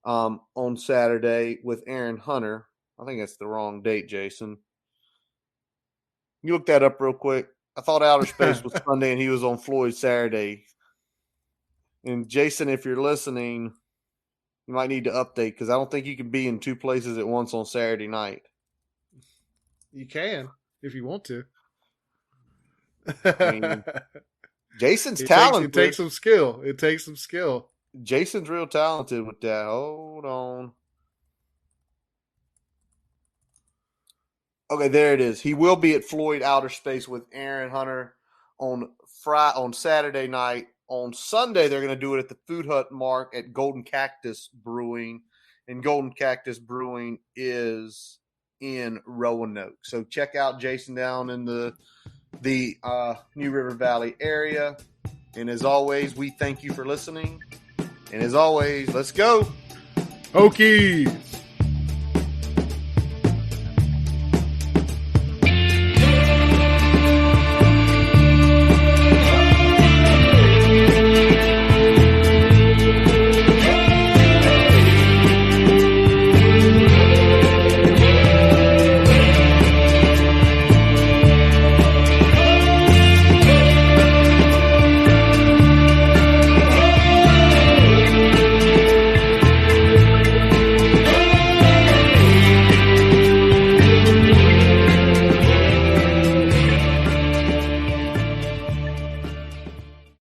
on Saturday with Aaron Hunter. I think that's the wrong date, Jason. You look that up real quick. I thought Outer Space was Sunday and he was on Floyd Saturday. And Jason, if you're listening, you might need to update because I don't think you can be in two places at once on Saturday night. You can if you want to. I mean, Jason's talented. It takes some skill. It takes some skill. Jason's real talented with that. Hold on. Okay, there it is. He will be at Floyd Outer Space with Aaron Hunter on Saturday night. On Sunday, they're going to do it at the Food Hut Mark at Golden Cactus Brewing. And Golden Cactus Brewing is in Roanoke. So check out Jason down in the New River Valley area. And as always, we thank you for listening. And as always, let's go. Hokies!